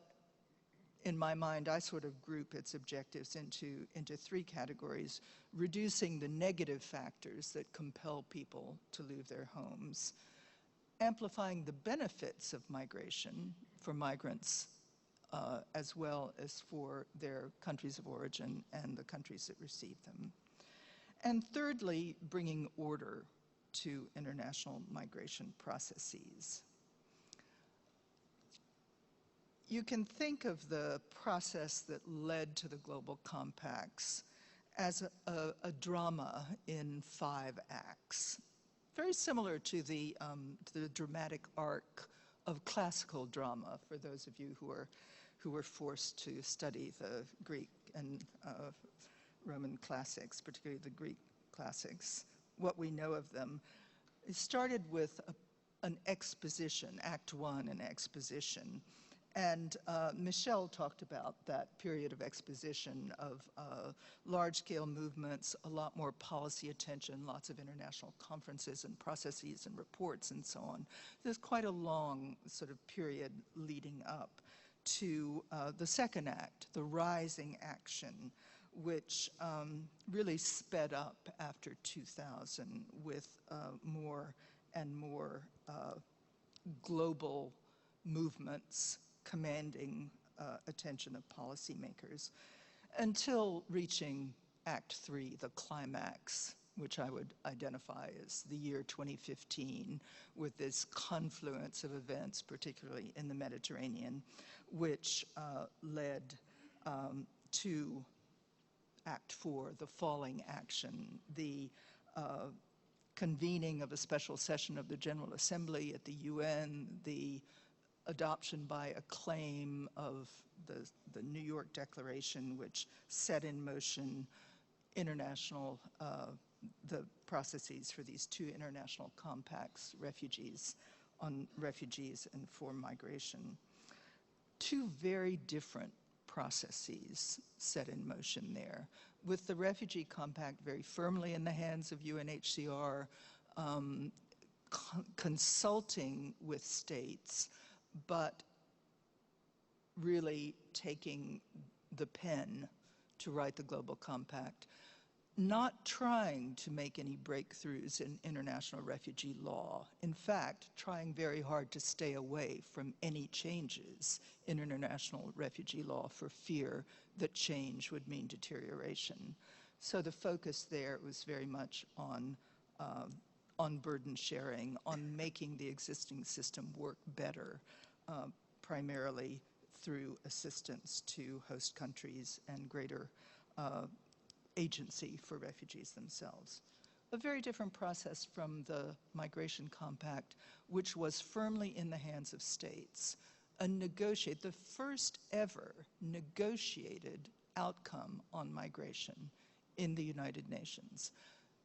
in my mind, I sort of group its objectives into 3 categories: reducing the negative factors that compel people to leave their homes, amplifying the benefits of migration for migrants as well as for their countries of origin and the countries that receive them, and thirdly, bringing order to international migration processes. You can think of the process that led to the global compacts as a drama in 5 acts, very similar to the dramatic arc of classical drama, for those of you who were forced to study the Greek and Roman classics, particularly the Greek classics. What we know of them, it started with an exposition, Act 1, an exposition. And Michelle talked about that period of exposition of large-scale movements, a lot more policy attention, lots of international conferences and processes and reports and so on. There's quite a long sort of period leading up to the second act, the rising action, which really sped up after 2000 with more and more global movements commanding attention of policymakers, until reaching Act 3, the climax, which I would identify as the year 2015, with this confluence of events, particularly in the Mediterranean, which led to Act 4, the falling action, the convening of a special session of the General Assembly at the UN, the adoption by acclaim of the New York Declaration, which set in motion international, the processes for these 2 international compacts, on refugees and for migration. 2 very different processes set in motion there, with the Refugee Compact very firmly in the hands of UNHCR, consulting with states, but really taking the pen to write the Global Compact, not trying to make any breakthroughs in international refugee law. In fact, trying very hard to stay away from any changes in international refugee law for fear that change would mean deterioration. So the focus there was very much on burden sharing, on making the existing system work better, primarily through assistance to host countries and greater agency for refugees themselves. A very different process from the Migration Compact, which was firmly in the hands of states. The first ever negotiated outcome on migration in the United Nations.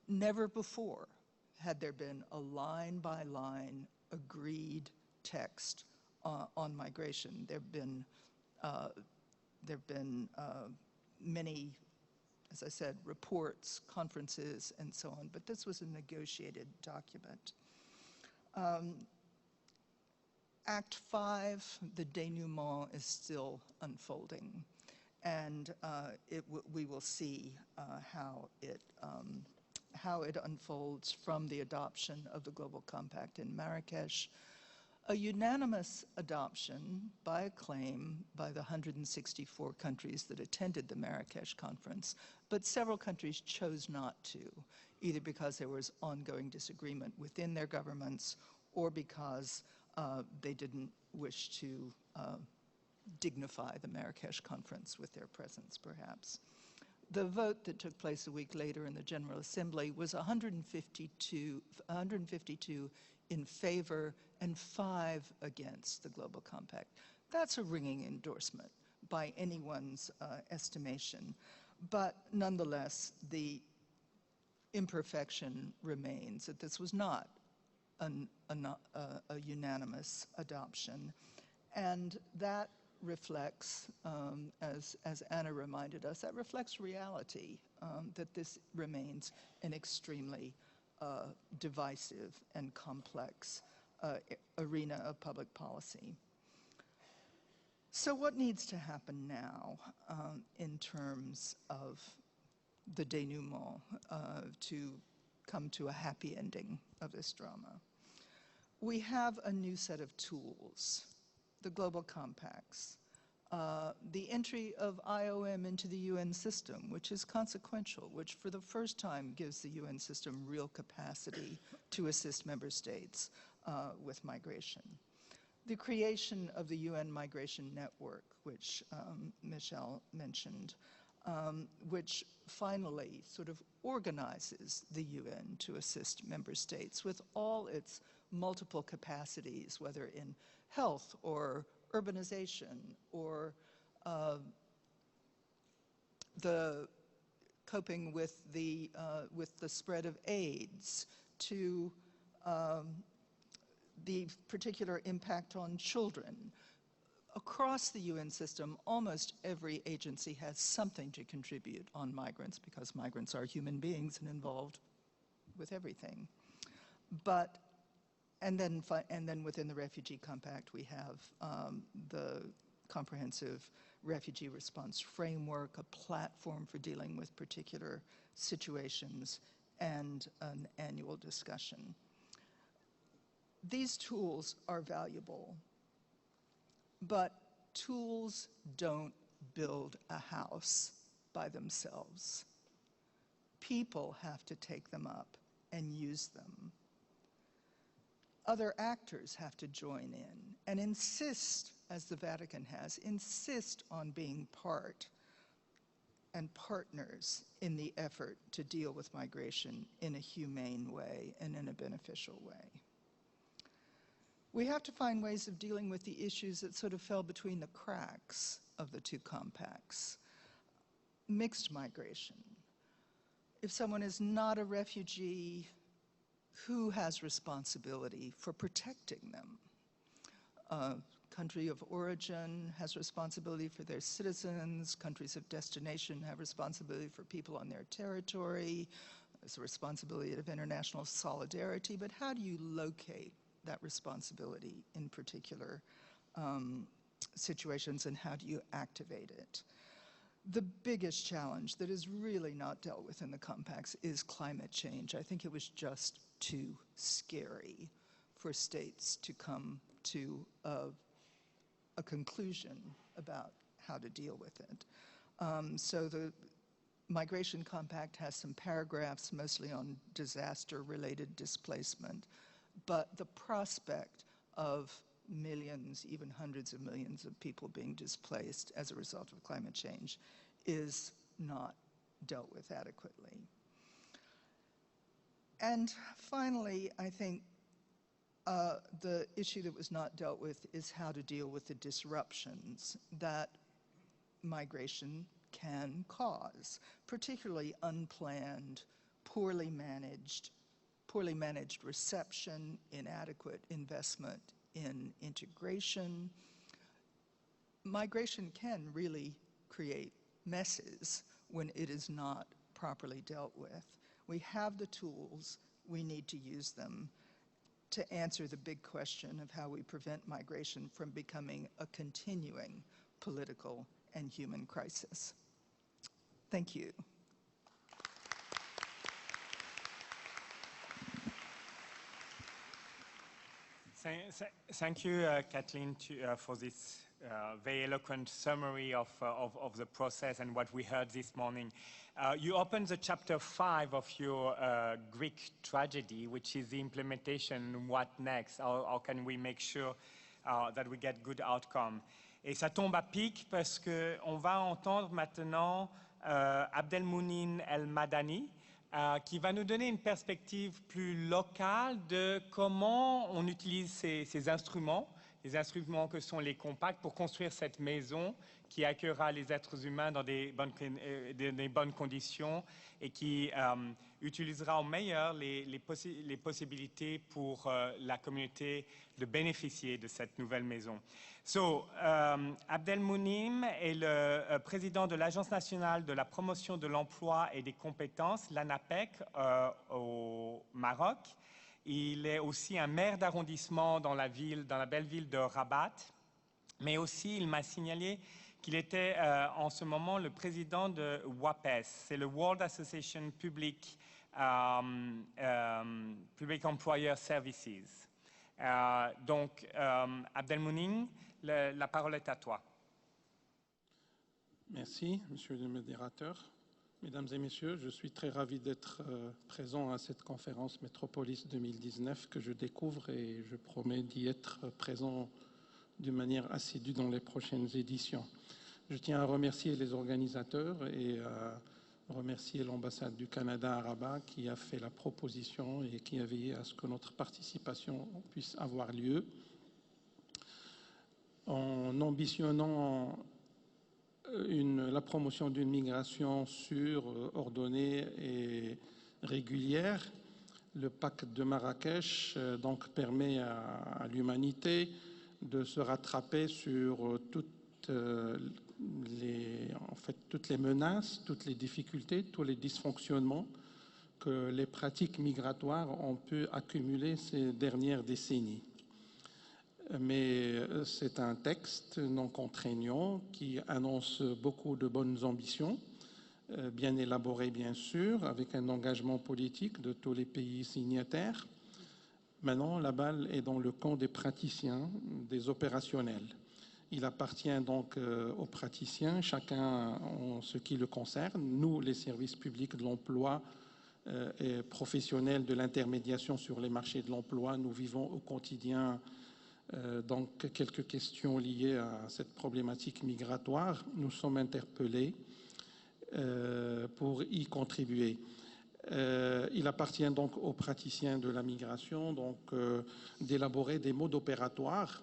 Never before had there been a line-by-line agreed text on migration. There have been many, as I said, reports, conferences, and so on, but this was a negotiated document. Act 5, the denouement, is still unfolding. and we will see how it unfolds from the adoption of the Global Compact in Marrakesh. A unanimous adoption by acclaim by the 164 countries that attended the Marrakesh conference, but several countries chose not to, either because there was ongoing disagreement within their governments or because they didn't wish to dignify the Marrakesh conference with their presence, perhaps. The vote that took place a week later in the General Assembly was 152 in favor and 5 against the Global Compact. That's a ringing endorsement by anyone's estimation. But nonetheless, the imperfection remains that this was not a unanimous adoption. And that reflects, as Anna reminded us, that reflects reality, that this remains an extremely divisive and complex arena of public policy. So what needs to happen now in terms of the denouement to come to a happy ending of this drama? We have a new set of tools, the global compacts, the entry of IOM into the UN system, which is consequential, which for the first time gives the UN system real capacity to assist member states with migration. The creation of the UN Migration Network, which Michelle mentioned, which finally sort of organizes the UN to assist member states with all its multiple capacities, whether in health or urbanization or the coping with the spread of AIDS, to the particular impact on children. Across the UN system, almost every agency has something to contribute on migrants because migrants are human beings and involved with everything. And then within the Refugee Compact, we have the comprehensive refugee response framework, a platform for dealing with particular situations, and an annual discussion. These tools are valuable, but tools don't build a house by themselves. People have to take them up and use them. Other actors have to join in and insist, as the Vatican has, insist on being part and partners in the effort to deal with migration in a humane way and in a beneficial way. We have to find ways of dealing with the issues that sort of fell between the cracks of the two compacts. Mixed migration. If someone is not a refugee, who has responsibility for protecting them? Country of origin has responsibility for their citizens. Countries of destination have responsibility for people on their territory. There's a responsibility of international solidarity, but how do you locate that responsibility in particular situations, and how do you activate it? The biggest challenge that is really not dealt with in the compacts is climate change. I think it was just too scary for states to come to a conclusion about how to deal with it. So the Migration Compact has some paragraphs mostly on disaster-related displacement, but the prospect of millions, even hundreds of millions of people being displaced as a result of climate change is not dealt with adequately. And finally, I think the issue that was not dealt with is how to deal with the disruptions that migration can cause, particularly unplanned, poorly managed reception, inadequate investment in integration. Migration can really create messes when it is not properly dealt with. We have the tools, we need to use them to answer the big question of how we prevent migration from becoming a continuing political and human crisis. Thank you. Thank you, Kathleen, for this very eloquent summary of the process and what we heard this morning. You opened the chapter 5 of your Greek tragedy, which is the implementation. What next? How can we make sure that we get good outcome? Et ça tombe à pic parce qu'on va entendre maintenant Abdelmounine El Madani, qui va nous donner une perspective plus locale de comment on utilise ces instruments, les instruments que sont les compacts, pour construire cette maison qui accueillera les êtres humains dans des bonnes conditions et qui utilisera au meilleur les possibilités pour la communauté de bénéficier de cette nouvelle maison. So, Abdelmounim est le président de l'Agence nationale de la promotion de l'emploi et des compétences, l'ANAPEC, au Maroc. Il est aussi un maire d'arrondissement dans la belle ville de Rabat. Mais aussi, il m'a signalé qu'il était en ce moment le président de WAPES, c'est le World Association Public Employer Services. Donc, Abdelmounim, la parole est à toi. Merci, monsieur le modérateur. Mesdames et messieurs, je suis très ravi d'être présent à cette conférence Métropolis 2019 que je découvre et je promets d'y être présent de manière assidue dans les prochaines éditions. Je tiens à remercier les organisateurs et à remercier l'ambassade du Canada à Rabat qui a fait la proposition et qui a veillé à ce que notre participation puisse avoir lieu. En ambitionnant la promotion d'une migration sûre, ordonnée et régulière, le pacte de Marrakech donc permet à l'humanité de se rattraper sur toutes les menaces, toutes les difficultés, tous les dysfonctionnements que les pratiques migratoires ont pu accumuler ces dernières décennies. Mais c'est un texte non contraignant qui annonce beaucoup de bonnes ambitions, bien élaboré bien sûr, avec un engagement politique de tous les pays signataires. Maintenant, la balle est dans le camp des praticiens, des opérationnels. Il appartient donc aux praticiens, chacun en ce qui le concerne. Nous, les services publics de l'emploi et professionnels de l'intermédiation sur les marchés de l'emploi, nous vivons au quotidien donc quelques questions liées à cette problématique migratoire. Nous sommes interpellés pour y contribuer. Il appartient donc aux praticiens de la migration d'élaborer des modes opératoires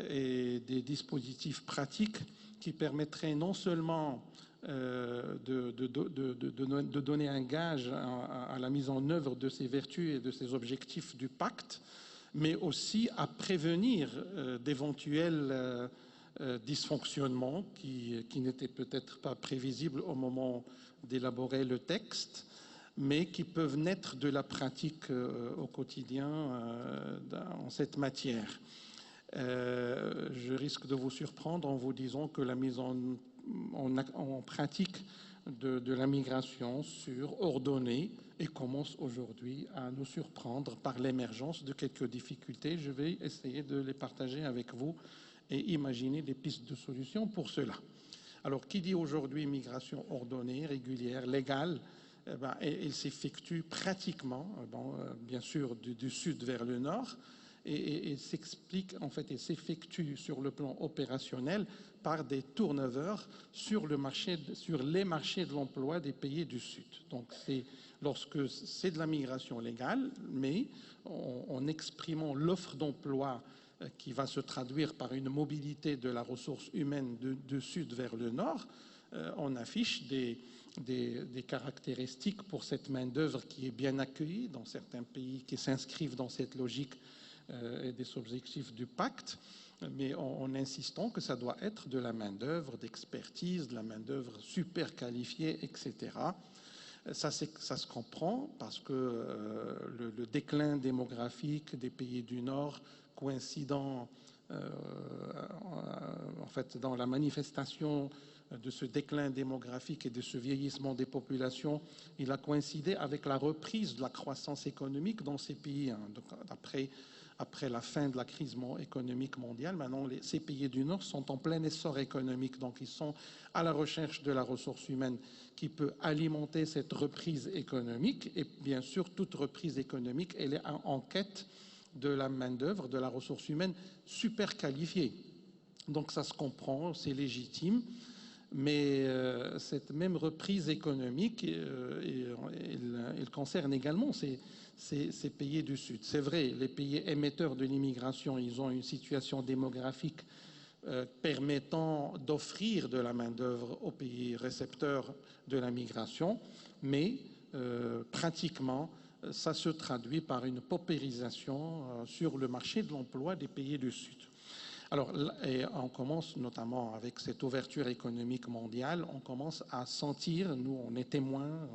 et des dispositifs pratiques qui permettraient non seulement de donner un gage à la mise en œuvre de ces vertus et de ces objectifs du pacte, mais aussi à prévenir d'éventuels dysfonctionnements qui n'étaient peut-être pas prévisibles au moment d'élaborer le texte, mais qui peuvent naître de la pratique au quotidien en cette matière. Je risque de vous surprendre en vous disant que la mise en pratique de la migration sûre, ordonnée, et commence aujourd'hui à nous surprendre par l'émergence de quelques difficultés. Je vais essayer de les partager avec vous et imaginer des pistes de solutions pour cela. Alors, qui dit aujourd'hui migration ordonnée, régulière, légale, elle s'effectue pratiquement, bien sûr, du sud vers le nord, et s'explique, en fait, et s'effectue sur le plan opérationnel par des turnovers sur les marchés de l'emploi des pays du Sud. Donc, lorsque c'est de la migration légale, mais en exprimant l'offre d'emploi qui va se traduire par une mobilité de la ressource humaine du Sud vers le Nord, on affiche des caractéristiques pour cette main-d'œuvre qui est bien accueillie dans certains pays qui s'inscrivent dans cette logique et des objectifs du pacte, mais en insistant que ça doit être de la main-d'œuvre d'expertise, de la main-d'œuvre super qualifiée, etc. Ça se comprend parce que le déclin démographique des pays du Nord coïncidant en fait dans la manifestation de ce déclin démographique et de ce vieillissement des populations, il a coïncidé avec la reprise de la croissance économique dans ces pays. Donc, après la fin de la crise économique mondiale, maintenant ces pays du Nord sont en plein essor économique, donc ils sont à la recherche de la ressource humaine qui peut alimenter cette reprise économique. Et bien sûr, toute reprise économique, elle est en quête de la main-d'œuvre, de la ressource humaine super qualifiée. Donc ça se comprend, c'est légitime. Mais cette même reprise économique, elle concerne également ces pays du Sud. C'est vrai, les pays émetteurs de l'immigration, ils ont une situation démographique permettant d'offrir de la main-d'œuvre aux pays récepteurs de la migration, mais pratiquement, ça se traduit par une paupérisation sur le marché de l'emploi des pays du Sud. Alors, et on commence notamment avec cette ouverture économique mondiale, on commence à sentir, nous on est témoins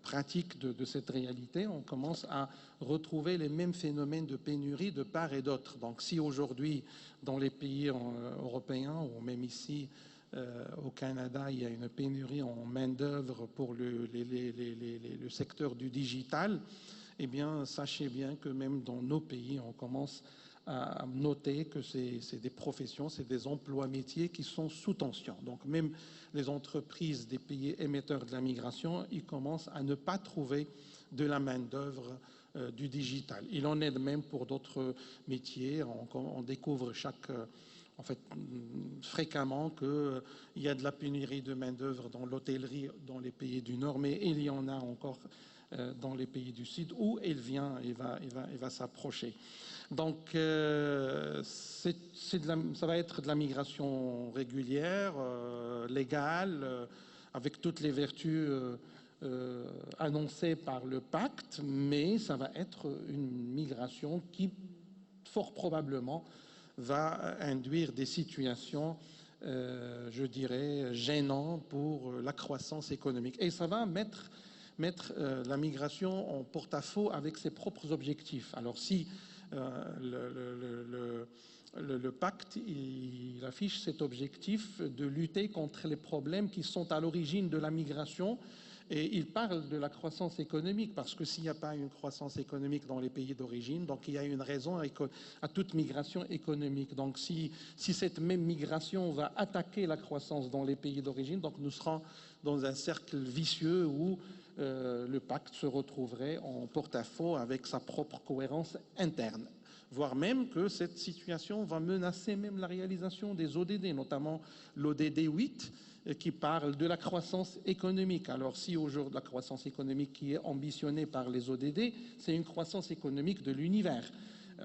pratiques de cette réalité, on commence à retrouver les mêmes phénomènes de pénurie de part et d'autre. Donc si aujourd'hui, dans les pays européens ou même ici au Canada, il y a une pénurie en main-d'œuvre pour le secteur du digital, eh bien, sachez bien que même dans nos pays, on commence à noter que c'est des professions, c'est des emplois métiers qui sont sous tension. Donc même les entreprises des pays émetteurs de la migration, ils commencent à ne pas trouver de la main-d'œuvre du digital. Il en est de même pour d'autres métiers. On découvre fréquemment qu'il y a de la pénurie de main-d'œuvre dans l'hôtellerie dans les pays du Nord, mais il y en a encore dans les pays du Sud où elle va s'approcher. Donc, ça va être de la migration régulière, légale, avec toutes les vertus annoncées par le pacte, mais ça va être une migration qui, fort probablement, va induire des situations, je dirais, gênantes pour la croissance économique. Et ça va mettre la migration en porte-à-faux avec ses propres objectifs. Alors si le pacte, il affiche cet objectif de lutter contre les problèmes qui sont à l'origine de la migration, et il parle de la croissance économique, parce que s'il n'y a pas une croissance économique dans les pays d'origine, donc il y a une raison à toute migration économique. Donc si cette même migration va attaquer la croissance dans les pays d'origine, donc nous serons dans un cercle vicieux où le pacte se retrouverait en porte-à-faux avec sa propre cohérence interne, voire même que cette situation va menacer même la réalisation des ODD, notamment l'ODD 8, qui parle de la croissance économique. Alors si aujourd'hui la croissance économique qui est ambitionnée par les ODD, c'est une croissance économique de l'univers.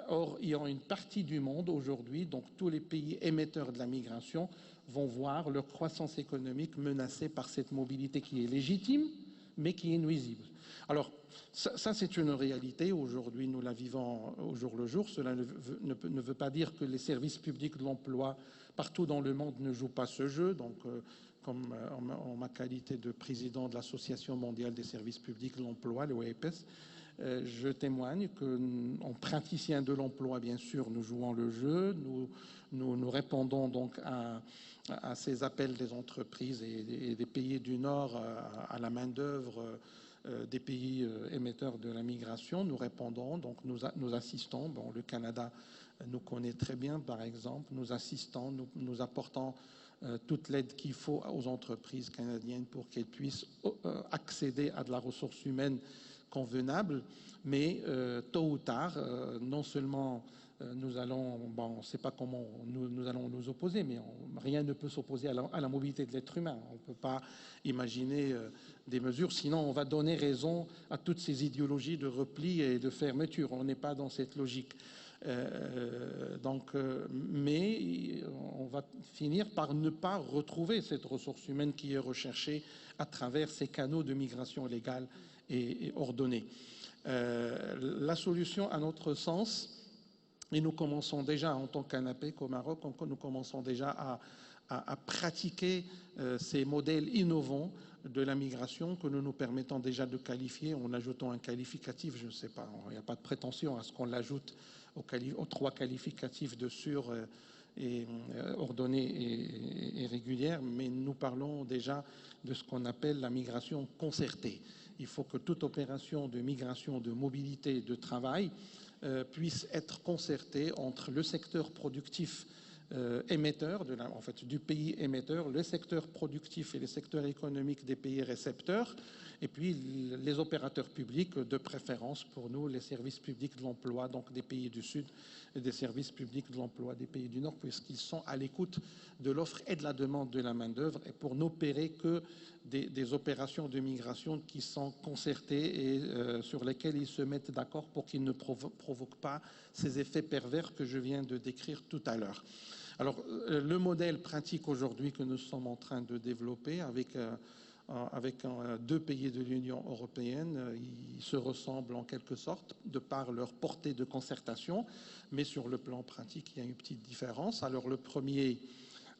Or, il y a une partie du monde aujourd'hui, donc tous les pays émetteurs de la migration vont voir leur croissance économique menacée par cette mobilité qui est légitime, mais qui est nuisible. Alors, ça c'est une réalité. Aujourd'hui, nous la vivons au jour le jour. Cela ne veut pas dire que les services publics de l'emploi partout dans le monde ne jouent pas ce jeu. Donc, comme en ma qualité de président de l'Association mondiale des services publics de l'emploi, le WAPES, je témoigne qu'en praticien de l'emploi, bien sûr, nous jouons le jeu, nous répondons donc à ces appels des entreprises et des pays du Nord à la main-d'œuvre des pays émetteurs de la migration. Nous répondons, donc nous assistons. Bon, le Canada nous connaît très bien, par exemple. Nous assistons, nous apportons toute l'aide qu'il faut aux entreprises canadiennes pour qu'elles puissent accéder à de la ressource humaine convenable, mais tôt ou tard, non seulement nous allons, bon, on ne sait pas comment nous allons nous opposer, mais rien ne peut s'opposer à la mobilité de l'être humain. On ne peut pas imaginer des mesures, sinon on va donner raison à toutes ces idéologies de repli et de fermeture. On n'est pas dans cette logique. Mais on va finir par ne pas retrouver cette ressource humaine qui est recherchée à travers ces canaux de migration légale et ordonnée. La solution, à notre sens, et nous commençons déjà en tant qu'ANAPEC au Maroc, nous commençons déjà à pratiquer ces modèles innovants de la migration que nous permettons déjà de qualifier en ajoutant un qualificatif, je ne sais pas, il n'y a pas de prétention à ce qu'on l'ajoute aux 3 qualificatifs de sûr, et ordonnée et régulière, mais nous parlons déjà de ce qu'on appelle la migration concertée. Il faut que toute opération de migration, de mobilité, de travail puisse être concertée entre le secteur productif émetteur, du pays émetteur, le secteur productif et le secteur économique des pays récepteurs, et puis les opérateurs publics, de préférence pour nous, les services publics de l'emploi, donc des pays du Sud, et des services publics de l'emploi des pays du Nord, puisqu'ils sont à l'écoute de l'offre et de la demande de la main-d'œuvre, et pour n'opérer que des opérations de migration qui sont concertées et sur lesquelles ils se mettent d'accord pour qu'ils ne provoquent pas ces effets pervers que je viens de décrire tout à l'heure. Alors, le modèle pratique aujourd'hui que nous sommes en train de développer avec deux pays de l'Union européenne, ils se ressemblent en quelque sorte de par leur portée de concertation, mais sur le plan pratique, il y a une petite différence. Alors, le premier,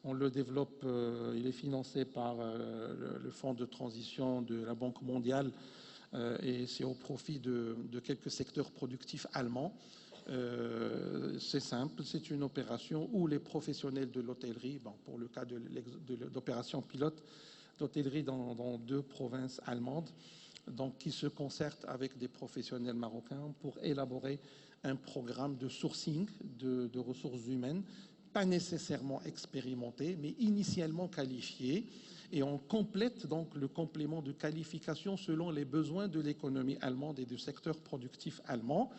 on le développe, il est financé par le Fonds de transition de la Banque mondiale et c'est au profit de quelques secteurs productifs allemands. C'est simple, c'est une opération où les professionnels de l'hôtellerie, pour le cas de l'opération pilote d'hôtellerie dans deux provinces allemandes, donc qui se concertent avec des professionnels marocains pour élaborer un programme de sourcing de ressources humaines, pas nécessairement expérimenté, mais initialement qualifié. Et on complète donc le complément de qualification selon les besoins de l'économie allemande et du secteur productif allemand.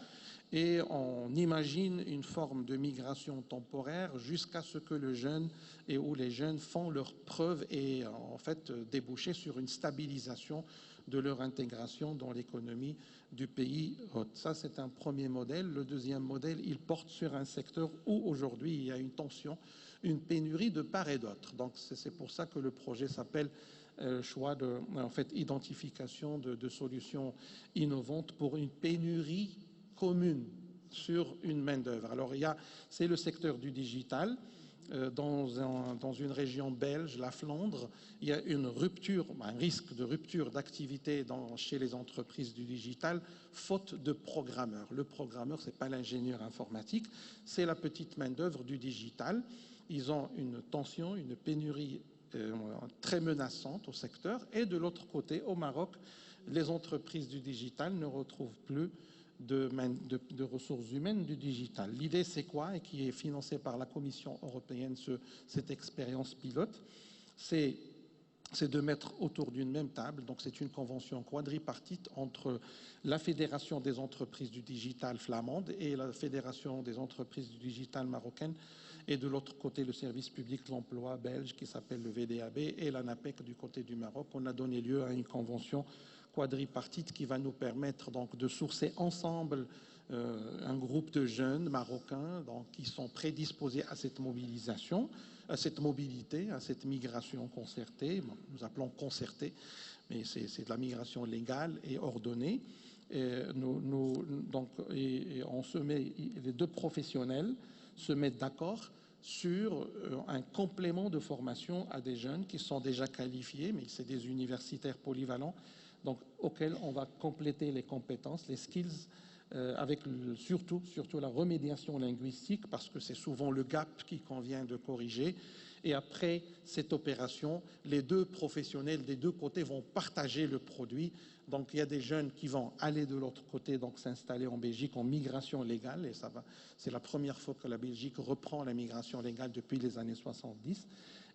Et on imagine une forme de migration temporaire jusqu'à ce que le jeune et où les jeunes font leurs preuves et en fait déboucher sur une stabilisation de leur intégration dans l'économie du pays hôte. Ça, c'est un premier modèle. Le deuxième modèle, il porte sur un secteur où aujourd'hui il y a une tension, une pénurie de part et d'autre. Donc c'est pour ça que le projet s'appelle choix de identification de solutions innovantes pour une pénurie commune sur une main-d'œuvre. Alors c'est le secteur du digital. Dans une région belge, la Flandre, il y a un risque de rupture d'activité chez les entreprises du digital, faute de programmeurs. Le programmeur, ce n'est pas l'ingénieur informatique, c'est la petite main-d'œuvre du digital. Ils ont une tension, une pénurie très menaçante au secteur. Et de l'autre côté, au Maroc, les entreprises du digital ne retrouvent plus de ressources humaines du digital. L'idée, c'est quoi, et qui est financée par la Commission européenne, cette expérience pilote, c'est de mettre autour d'une même table, donc c'est une convention quadripartite entre la Fédération des entreprises du digital flamande et la Fédération des entreprises du digital marocaine, et de l'autre côté le service public de l'emploi belge qui s'appelle le VDAB et l'ANAPEC du côté du Maroc. On a donné lieu à une convention quadripartite qui va nous permettre donc de sourcer ensemble un groupe de jeunes marocains donc, qui sont prédisposés à cette mobilisation, à cette mobilité, à cette migration concertée. Nous appelons concertée, mais c'est de la migration légale et ordonnée. Et on se met, les deux professionnels se mettent d'accord sur un complément de formation à des jeunes qui sont déjà qualifiés, mais c'est des universitaires polyvalents, donc auxquels on va compléter les compétences, les skills, avec surtout la remédiation linguistique, parce que c'est souvent le gap qu'il convient de corriger. Et après cette opération, les deux professionnels des deux côtés vont partager le produit. Donc il y a des jeunes qui vont aller de l'autre côté, donc s'installer en Belgique en migration légale, et c'est la première fois que la Belgique reprend la migration légale depuis les années 70.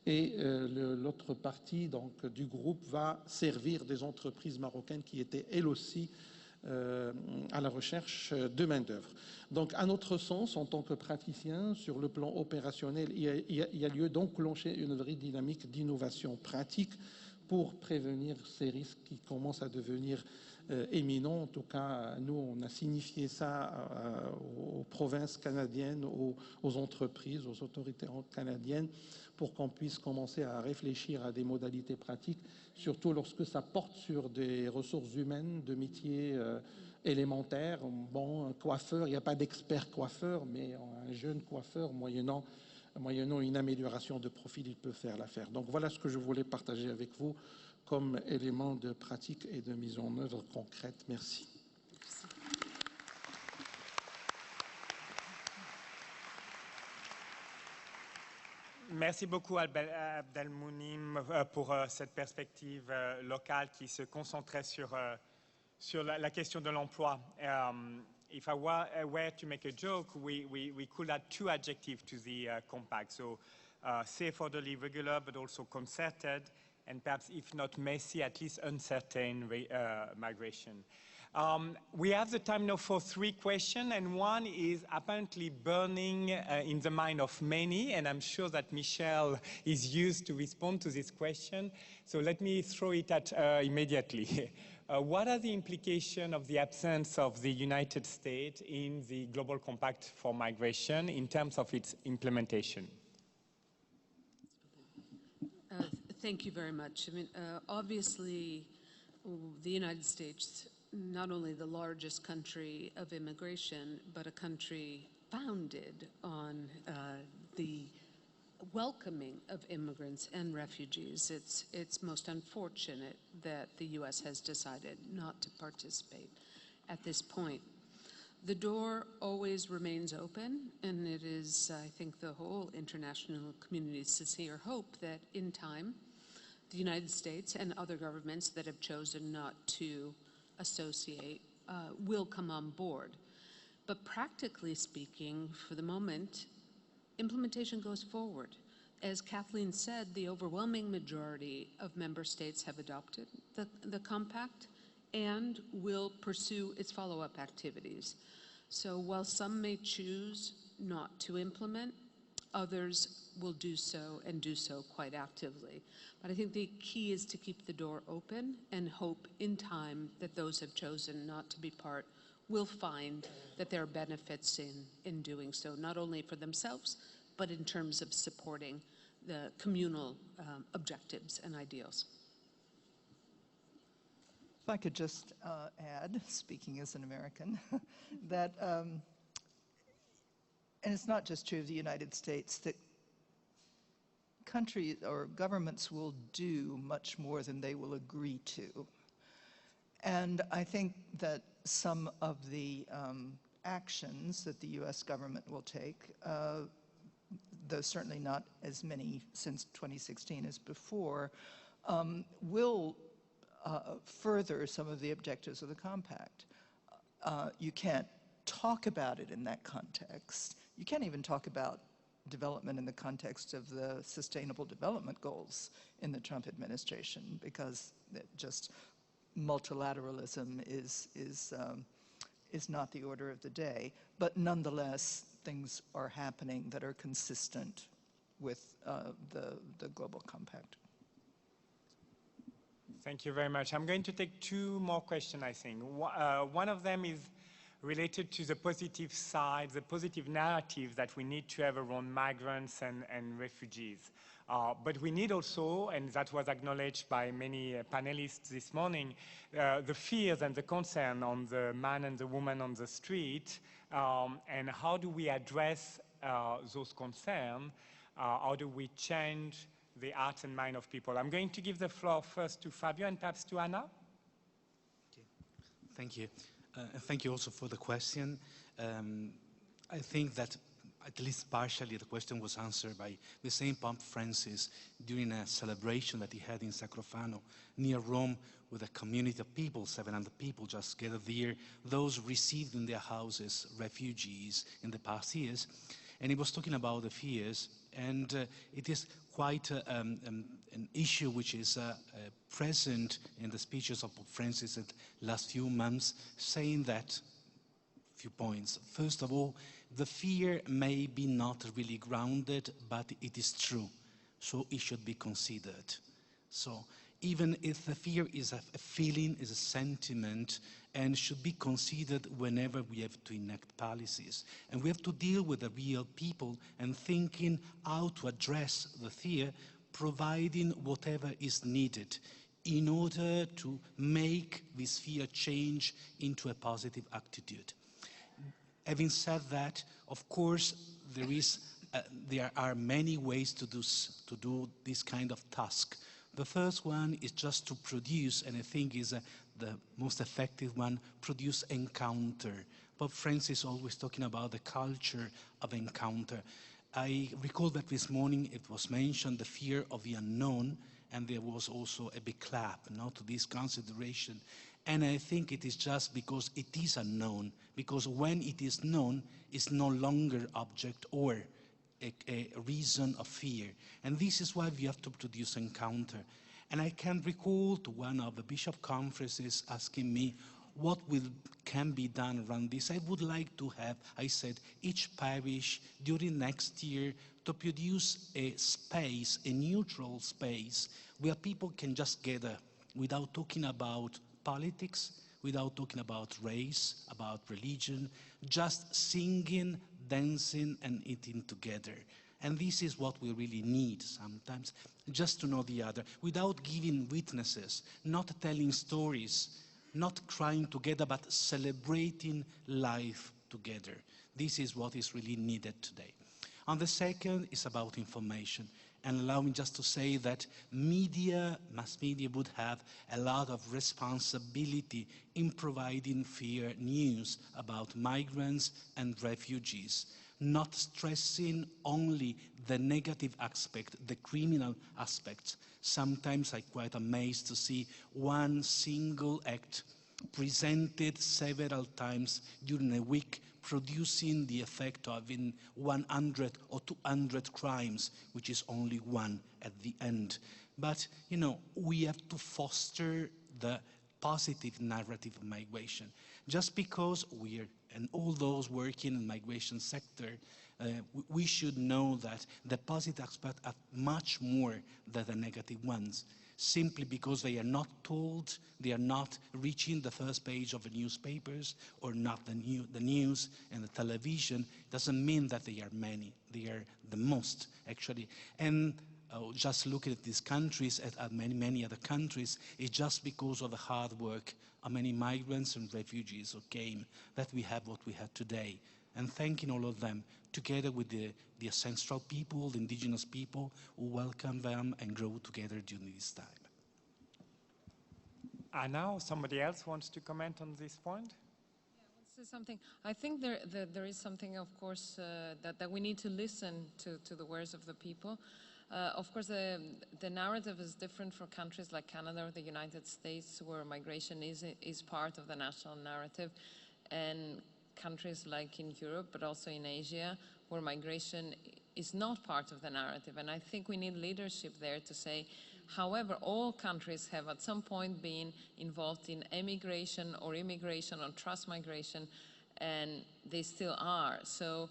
Et l'autre partie donc, du groupe va servir des entreprises marocaines qui étaient elles aussi à la recherche de main-d'œuvre. Donc, à notre sens, en tant que praticien, sur le plan opérationnel, il y a lieu d'enclencher une vraie dynamique d'innovation pratique pour prévenir ces risques qui commencent à devenir éminents. En tout cas, nous, on a signifié ça aux provinces canadiennes, aux entreprises, aux autorités canadiennes, pour qu'on puisse commencer à réfléchir à des modalités pratiques, surtout lorsque ça porte sur des ressources humaines de métiers élémentaires. Bon, un coiffeur, il n'y a pas d'expert coiffeur, mais un jeune coiffeur, moyennant une amélioration de profil, il peut faire l'affaire. Donc voilà ce que je voulais partager avec vous comme élément de pratique et de mise en œuvre concrète. Merci. Merci beaucoup Abdelmounim pour cette perspective locale qui se concentrait sur la question de l'emploi. If I were to make a joke, we could add two adjectives to the compact. So safe, orderly, regular, but also concerted, and perhaps if not messy, at least uncertain migration. We have the time now for three questions, and one is apparently burning in the mind of many, and I'm sure that Michelle is used to respond to this question. So let me throw it at immediately. What are the implications of the absence of the United States in the Global Compact for Migration in terms of its implementation? Thank you very much. I mean, obviously, the United States, not only the largest country of immigration, but a country founded on the welcoming of immigrants and refugees. It's most unfortunate that the U.S. has decided not to participate at this point. The door always remains open, and it is, I think, the whole international community's sincere hope that in time, the United States and other governments that have chosen not to associate will come on board. But practically speaking, for the moment, implementation goes forward. As Kathleen said, the overwhelming majority of member states have adopted the compact and will pursue its follow-up activities. So while some may choose not to implement, others will do so and do so quite actively. But I think the key is to keep the door open and hope in time that those who have chosen not to be part will find that there are benefits in doing so, not only for themselves, but in terms of supporting the communal objectives and ideals. If I could just add, speaking as an American, that, and it's not just true of the United States, that countries or governments will do much more than they will agree to. And I think that some of the actions that the U.S. government will take, though certainly not as many since 2016 as before, will further some of the objectives of the compact. You can't talk about it in that context. You can't even talk about development in the context of the Sustainable Development Goals in the Trump administration, because just multilateralism is not the order of the day. But nonetheless, things are happening that are consistent with the Global Compact. Thank you very much. I'm going to take two more questions, I think. One of them is related to the positive side, the positive narrative that we need to have around migrants and refugees. But we need also, and that was acknowledged by many panelists this morning, the fears and the concern on the man and the woman on the street, and how do we address those concerns? How do we change the heart and mind of people? I'm going to give the floor first to Fabio and perhaps to Anna. Okay. Thank you. Thank you also for the question. I think that at least partially the question was answered by the same Pope Francis during a celebration that he had in Sacrofano near Rome with a community of people, 700 people just gathered there, those received in their houses refugees in the past years. And he was talking about the fears, and it is quite an issue which is present in the speeches of Pope Francis in the last few months, saying that, few points. First of all, the fear may be not really grounded, but it is true, so it should be considered. So even if the fear is a feeling, is a sentiment, and should be considered whenever we have to enact policies. And we have to deal with the real people and thinking how to address the fear, providing whatever is needed in order to make this fear change into a positive attitude. Having said that, of course, there are many ways to do this kind of task. The first one is just to produce, and I think is the most effective one, produce encounter. Pope Francis always talking about the culture of encounter. I recall that this morning it was mentioned the fear of the unknown, and there was also a big clap to this consideration. And I think it is just because it is unknown, because when it is known, it's no longer object or a reason of fear. And this is why we have to produce encounter. And I can recall to one of the bishop conferences asking me what can be done around this. I would like to have, I said, each parish during next year to produce a space, a neutral space, where people can just gather without talking about politics, without talking about race, about religion, just singing, dancing, and eating together. And this is what we really need sometimes, just to know the other, without giving witnesses, not telling stories, not crying together, but celebrating life together. This is what is really needed today. And the second is about information. And allow me just to say that mass media would have a lot of responsibility in providing fair news about migrants and refugees, not stressing only the negative aspect, the criminal aspects. Sometimes I'm quite amazed to see one single act presented several times during a week, producing the effect of in 100 or 200 crimes, which is only one at the end. But, we have to foster the positive narrative of migration. Just because and all those working in the migration sector, we should know that the positive aspects are much more than the negative ones. Simply because they are not told, they are not reaching the first page of the newspapers or not the news and the television, doesn't mean that they are many. They are the most, actually. And just looking at these countries, at many other countries, it's just because of the hard work of many migrants and refugees who came that we have what we have today. And thanking all of them, together with the ancestral people, the indigenous people, who welcome them and grow together during this time. And now somebody else wants to comment on this point? Yeah, I want to say something. I think there is something, of course, that we need to listen to the words of the people. Of course, the narrative is different for countries like Canada or the United States, where migration is part of the national narrative, and countries like in Europe, but also in Asia, where migration is not part of the narrative. And I think we need leadership there to say, however, all countries have at some point been involved in emigration or immigration or trust migration, and they still are. So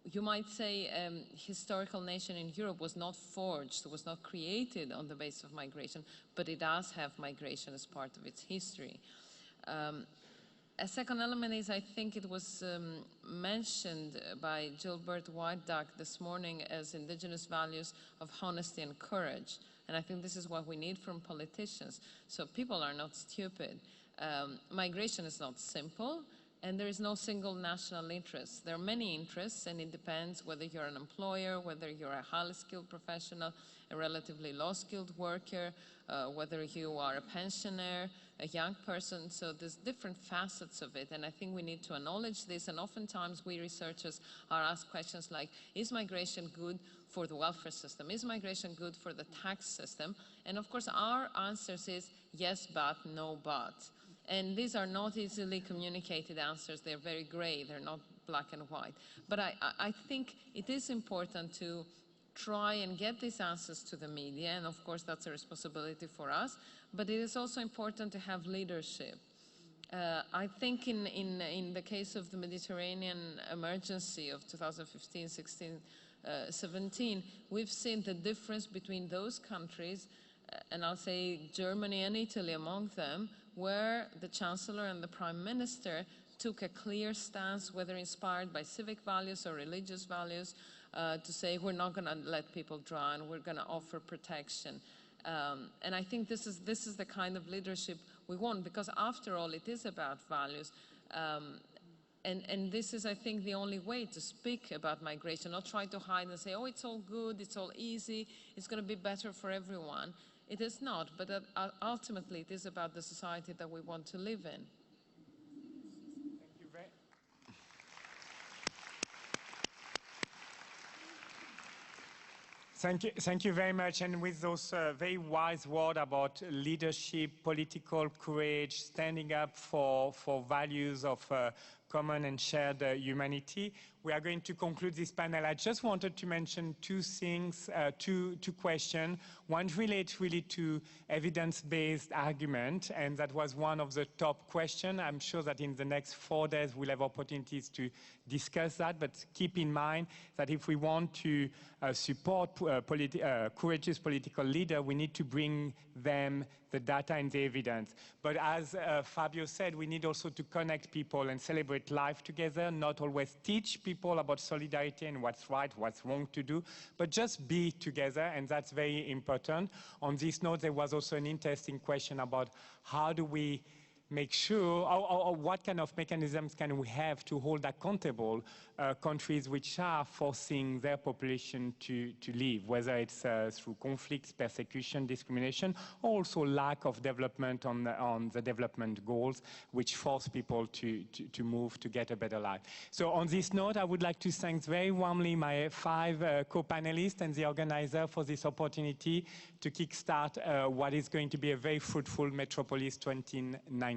you might say historical nation in Europe was not forged, was not created on the basis of migration, but it does have migration as part of its history. A second element is, I think it was mentioned by Gilbert White Duck this morning as indigenous values of honesty and courage. And I think this is what we need from politicians. So people are not stupid. Migration is not simple, and there is no single national interest. There are many interests, and it depends whether you're an employer, whether you're a highly skilled professional, a relatively low-skilled worker, whether you are a pensioner, a young person. So there's different facets of it, and I think we need to acknowledge this. And oftentimes we researchers are asked questions like, is migration good for the welfare system? Is migration good for the tax system? And of course our answers is yes, but, no, but. And these are not easily communicated answers. They're very gray. They're not black and white. But I think it is important to try and get these answers to the media, and of course that's a responsibility for us, but it is also important to have leadership. I think in the case of the Mediterranean emergency of 2015, 16, 17, we've seen the difference between those countries, and I'll say Germany and Italy among them, where the Chancellor and the Prime Minister took a clear stance, whether inspired by civic values or religious values, to say we're not going to let people drown, we're going to offer protection. And I think this is the kind of leadership we want, because after all, it is about values. And this is, I think, the only way to speak about migration, not try to hide and say, oh, it's all good, it's all easy, it's going to be better for everyone. It is not, but ultimately it is about the society that we want to live in. Thank you very Thank you very much. And with those very wise words about leadership, political courage, standing up for values of common and shared humanity, we are going to conclude this panel. I just wanted to mention two things, two questions. One relates really to evidence-based argument, and that was one of the top questions. I'm sure that in the next 4 days we'll have opportunities to discuss that, but keep in mind that if we want to support courageous political leaders, we need to bring them the data and the evidence. But as Fabio said, we need also to connect people and celebrate life together, not always teach people about solidarity and what's right, what's wrong to do, but just be together, and that's very important. On this note, there was also an interesting question about how do we make sure, or what kind of mechanisms can we have to hold accountable countries which are forcing their population to leave, whether it's through conflicts, persecution, discrimination, or also lack of development on the development goals, which force people to move to get a better life. So on this note, I would like to thank very warmly my 5 co-panelists and the organizer for this opportunity to kickstart what is going to be a very fruitful Metropolis 2019.